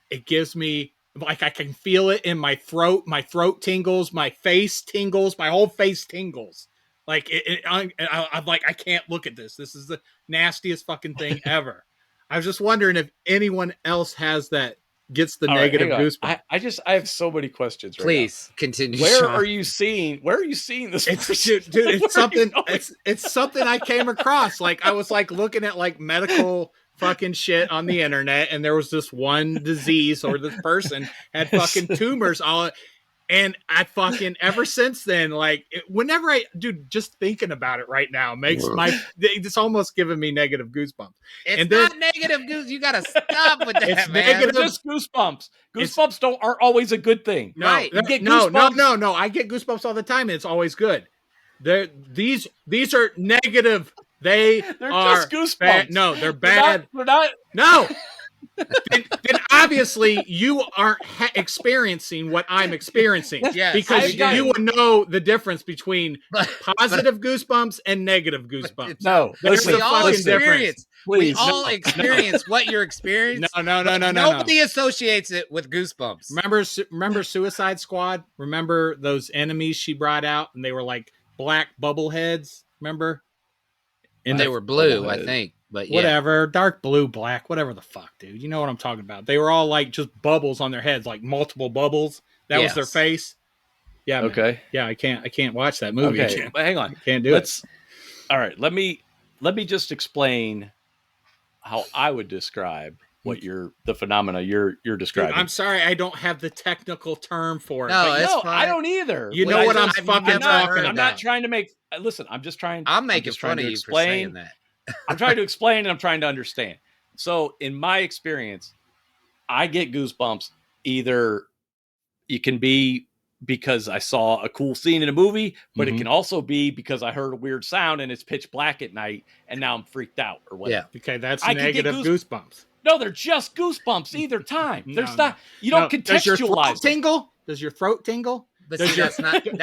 it gives me like I can feel it in my throat. My throat tingles, my face tingles, my whole face tingles. Like I'm like, I can't look at this. This is the nastiest fucking thing ever. I was just wondering if anyone else has that. Gets the negative goosebumps. I have so many questions. Please continue. Where are you seeing this? Dude, it's something. It's something I came across. Like I was like looking at like medical fucking shit on the internet, and there was this one disease or this person had fucking tumors all. And I fucking ever since then, like whenever just thinking about it right now makes it's almost giving me negative goosebumps. It's not negative goosebumps. You gotta stop with that, it's man. Negative, just goosebumps. Goosebumps aren't always a good thing. No, right. No, I get goosebumps all the time, and it's always good. These are negative. They're just goosebumps. Bad. No, they're bad. They're not. No. then obviously you aren't experiencing what I'm experiencing. Yes, because you would know the difference between positive goosebumps and negative goosebumps. No, there's we a all fucking experience. Please, we all experience what you're experiencing. No. Nobody associates it with goosebumps. Remember Suicide Squad? Remember those enemies she brought out, and they were like black bubble heads. Remember? And they were blue, I think. But whatever, dark blue, black, whatever the fuck, dude. You know what I'm talking about. They were all like just bubbles on their heads, like multiple bubbles. That was their face. Yeah. Okay. Man. Yeah, I can't watch that movie. Okay, but hang on. Can't do it. All right. Let me just explain how I would describe what the phenomena you're describing. Dude, I'm sorry, I don't have the technical term for it. No, I don't either. You know what I'm fucking talking about. I'm not trying to make. Listen, I'm just trying. I'm making fun of you for saying that. I'm trying to explain and I'm trying to understand. So in my experience, I get goosebumps. Either it can be because I saw a cool scene in a movie, but it can also be because I heard a weird sound and it's pitch black at night and now I'm freaked out or whatever. Yeah. Okay, that's negative goosebumps. No, they're just goosebumps either time. There's not, you don't contextualize. Does your throat tingle? But see, that's not your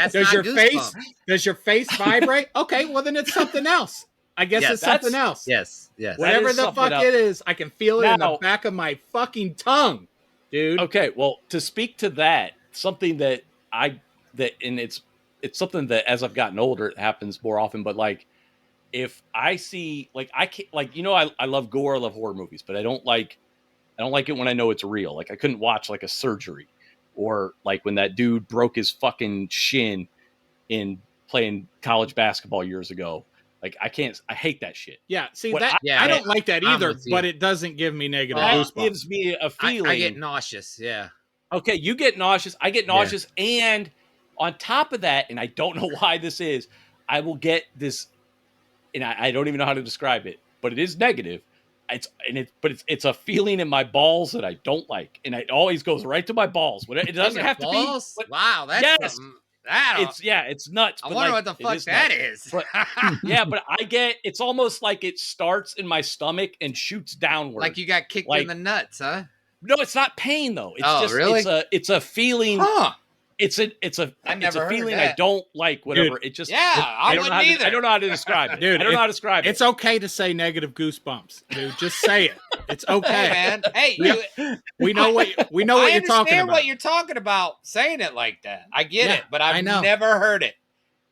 goosebumps. Does your face vibrate? Okay, well then it's something else. I guess it's something else. Yes. Whatever the fuck it is, I can feel it in the back of my fucking tongue, dude. Okay, well, to speak to that, something that it's something that as I've gotten older, it happens more often. But like, if I see, like, I can't, like, I love gore, I love horror movies, but I don't like it when I know it's real. Like, I couldn't watch like a surgery, or like when that dude broke his fucking shin in playing college basketball years ago. Like, I hate that shit. Yeah, see What that I don't like that either, with you. but it doesn't give me negative That goosebumps. gives me a feeling. I get nauseous. Yeah. Okay, you get nauseous. I get nauseous, and on top of that, and I don't know why this is, I will get this, and I don't even know how to describe it, but it is negative. It's a feeling in my balls that I don't like, and it always goes right to my balls. It doesn't have balls? to be. Wow, that's yes. It's nuts. I wonder what the fuck that is. But, yeah, but it's almost like it starts in my stomach and shoots downward. Like you got kicked in the nuts, huh? No, it's not pain though. It's really? It's a feeling. Huh. It's a feeling I don't like. Whatever. Dude, it just. I wouldn't either. I don't know how to describe it, dude. I don't know how to describe it. It's okay to say negative goosebumps, dude. Just say it. It's okay, Hey, man. Hey, we know what you're talking about. I understand what you're talking about saying it like that. I get it, but I've never heard it.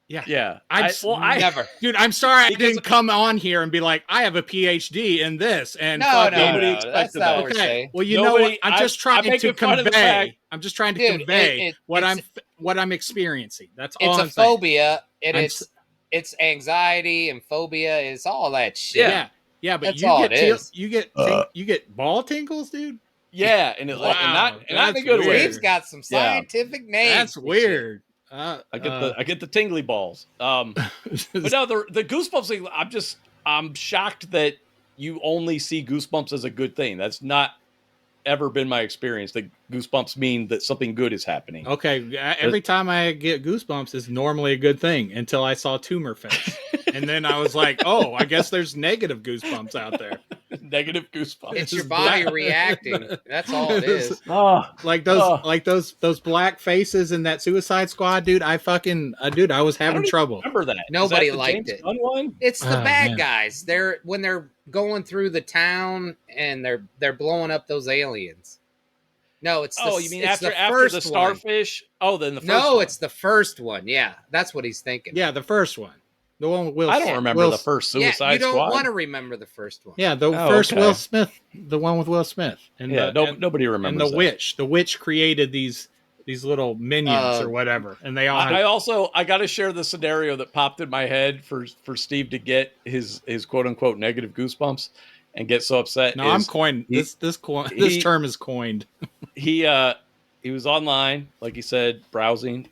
Yeah. Never. Dude, I'm sorry I didn't come on here and be like, I have a PhD in this. And no, that's not what we're saying. Well, you know what? I'm just trying to convey. I'm just trying to convey what I'm experiencing. That's all. It's a phobia, and it's anxiety and phobia. It's all that shit. Yeah, but you get ball tingles, dude. Yeah, and it's not in a good way. Steve's got some scientific names. That's weird. I get the tingly balls. But no, the goosebumps thing. I'm shocked that you only see goosebumps as a good thing. That's not ever been my experience. That goosebumps mean that something good is happening. Okay, every time I get goosebumps is normally a good thing until I saw tumor face, and then I was like, oh, I guess there's negative goosebumps out there. Negative goosebumps. It's your body reacting. That's all it is. Like those black faces in that Suicide Squad, dude. I was having trouble. Remember that? Nobody liked it. One? It's the bad guys. When they're going through the town and they're blowing up those aliens. No, it's you mean after the starfish? One. Oh, then the first one. one. It's the first one. Yeah, that's what he's thinking. Yeah, the first one. The one with Will Smith. I don't remember the first Suicide Squad. You don't want to remember the first one. Yeah, the first Will Smith, the one with Will Smith. And nobody remembers. And the witch. The witch created these little minions or whatever. And they all I got to share the scenario that popped in my head for Steve to get his quote unquote negative goosebumps and get so upset. No, I'm coined. This term is coined. He was online, like he said, browsing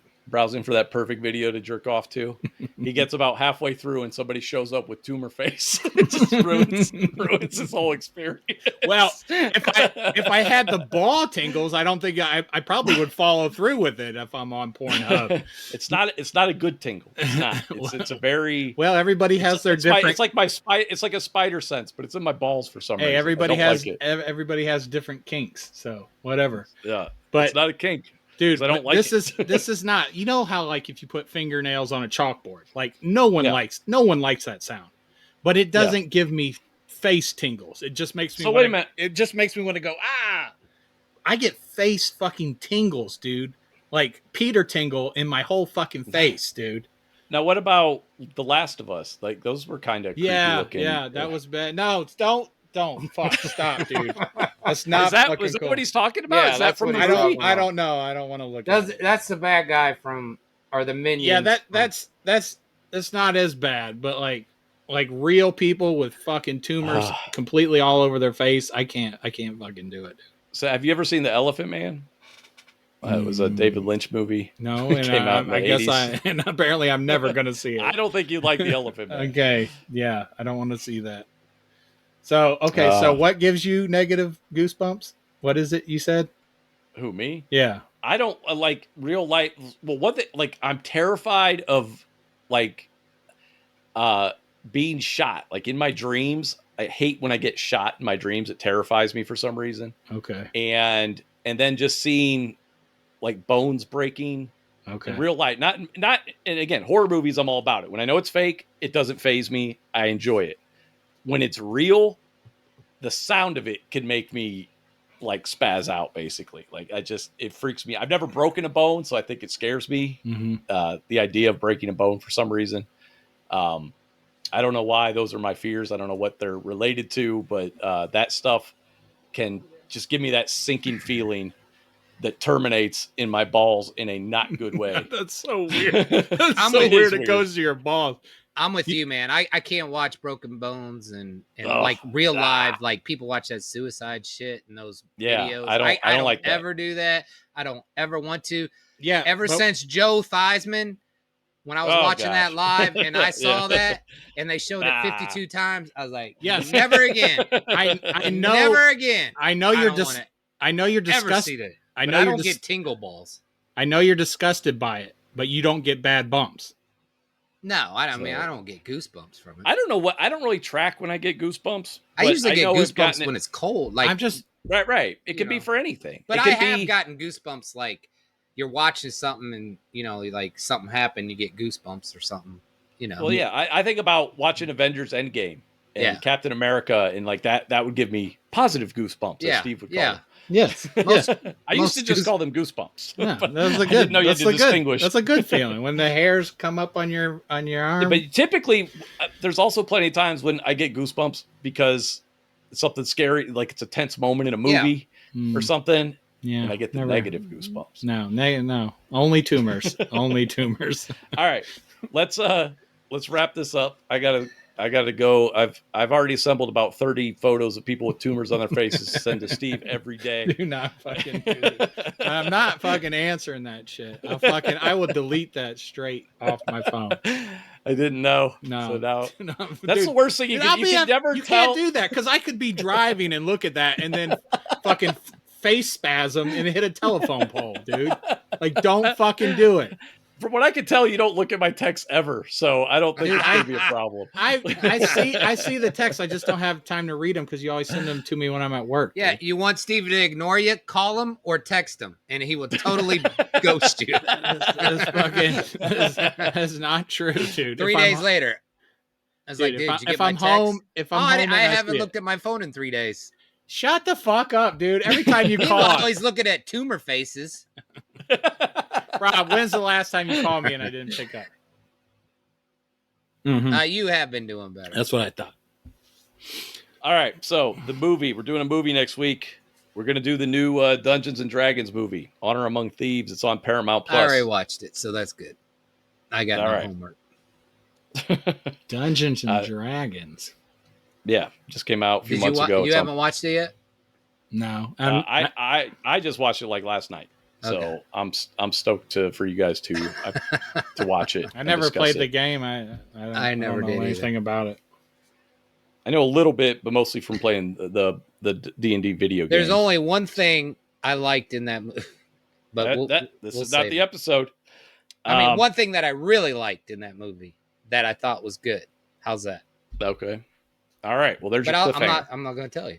for that perfect video to jerk off to. He gets about halfway through and somebody shows up with tumor face. It just ruins his whole experience. Well, if I had the ball tingles, I don't think I probably would follow through with it if I'm on Pornhub. It's not a good tingle. It's not. It's a very everybody has their different. It's like a spider sense, but it's in my balls for some reason. Hey, everybody has different kinks, so whatever. Yeah, but it's not a kink. Dude, I don't like this is not, you know how like if you put fingernails on a chalkboard, like no one likes that sound, but it doesn't give me face tingles. It just makes me wait a minute. It just makes me want to go, I get face fucking tingles, dude. Like Peter tingle in my whole fucking face, dude. Now what about The Last of Us? Like those were kind of creepy looking. Yeah, that was bad. No, don't stop, dude. That's not. Is that what he's talking about? Yeah, is that from the movie? I don't know. I don't want to look at it. That's the bad guy or the minions. Yeah, that's not as bad, but like real people with fucking tumors completely all over their face, I can't fucking do it. So have you ever seen The Elephant Man? It was a David Lynch movie. No, and I guess and apparently I'm never going to see it. I don't think you'd like The Elephant Man. Okay, yeah, I don't want to see that. So, so what gives you negative goosebumps? What is it you said? Who, me? Yeah. I don't like real life. Well, I'm terrified of being shot. Like in my dreams, I hate when I get shot in my dreams. It terrifies me for some reason. Okay. And then just seeing like bones breaking Okay. In real life, not, and again, horror movies, I'm all about it. When I know it's fake, it doesn't faze me. I enjoy it. When it's real, the sound of it can make me like spaz out, basically. Like it freaks me. I've never broken a bone, so I think it scares me. Mm-hmm. The idea of breaking a bone for some reason. I don't know why. Those are my fears. I don't know what they're related to, but that stuff can just give me that sinking feeling that terminates in my balls in a not good way. That's so weird. That's so weird. It goes to your balls. I'm with you, man. I can't watch broken bones and like real live, like people watch that suicide shit and those videos. I don't like ever do that. I don't ever want to. Yeah. Ever since Joe Theismann, when I was watching that live and I saw that and they showed it 52 times, I was like, yes, never again. I know. Never again. I know you're just. I know you're disgusted. I know I don't get tingle balls. I know you're disgusted by it, but you don't get bad bumps. No, I don't get goosebumps from it. I don't know what. I don't really track when I get goosebumps. I usually get goosebumps when it's cold. Like I'm just right. It could be for anything. But I have gotten goosebumps like you're watching something and like something happened, you get goosebumps or something. Well, yeah, I think about watching Avengers Endgame and Captain America and like that. That would give me positive goosebumps. As Steve would call them. Yes. I used to just call them goosebumps. Yeah, that's a good. That's a good feeling when the hairs come up on your arm. Yeah, but typically, there's also plenty of times when I get goosebumps because it's something scary, like it's a tense moment in a movie or something. Yeah, and I get the negative goosebumps. No, only tumors. Only tumors. All right, let's wrap this up. I gotta go. I've already assembled about 30 photos of people with tumors on their faces to send to Steve every day. Do not fucking do it. I'm not fucking answering that shit. I will delete that straight off my phone. I didn't know. No. So now, that's the worst thing. You can never tell. You can't do that because I could be driving and look at that and then fucking face spasm and hit a telephone pole, dude. Like, don't fucking do it. From what I can tell, you don't look at my texts ever, so I don't think it's going to be a problem. I see the text. I just don't have time to read them because you always send them to me when I'm at work. Yeah, dude. You want Steve to ignore you? Call him or text him, and he will totally ghost you. That's not true, dude. 3 days later, I was like, dude, did you get my text? I haven't looked at my phone in 3 days. Shut the fuck up, dude. Every time you call, I'm always looking at tumor faces. Rob, when's the last time you called me and I didn't pick up? Mm-hmm. You have been doing better. That's what I thought. All right, so the movie. We're doing a movie next week. We're going to do the new Dungeons and Dragons movie, Honor Among Thieves. It's on Paramount Plus. I already watched it, so that's good. I got no homework. Dungeons and Dragons. Yeah, just came out a few months ago. You haven't watched it yet? No. I just watched it like last night. So I'm stoked for you guys to watch it. I never played the game. I never know anything about it. I know a little bit, but mostly from playing the D&D video game. There's only one thing I liked in that movie. But this is not the episode. I mean, one thing that I really liked in that movie that I thought was good. How's that? Okay. All right. Well, there's your cliffhanger. I'm not going to tell you.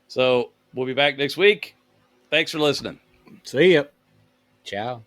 So we'll be back next week. Thanks for listening. See ya. Ciao.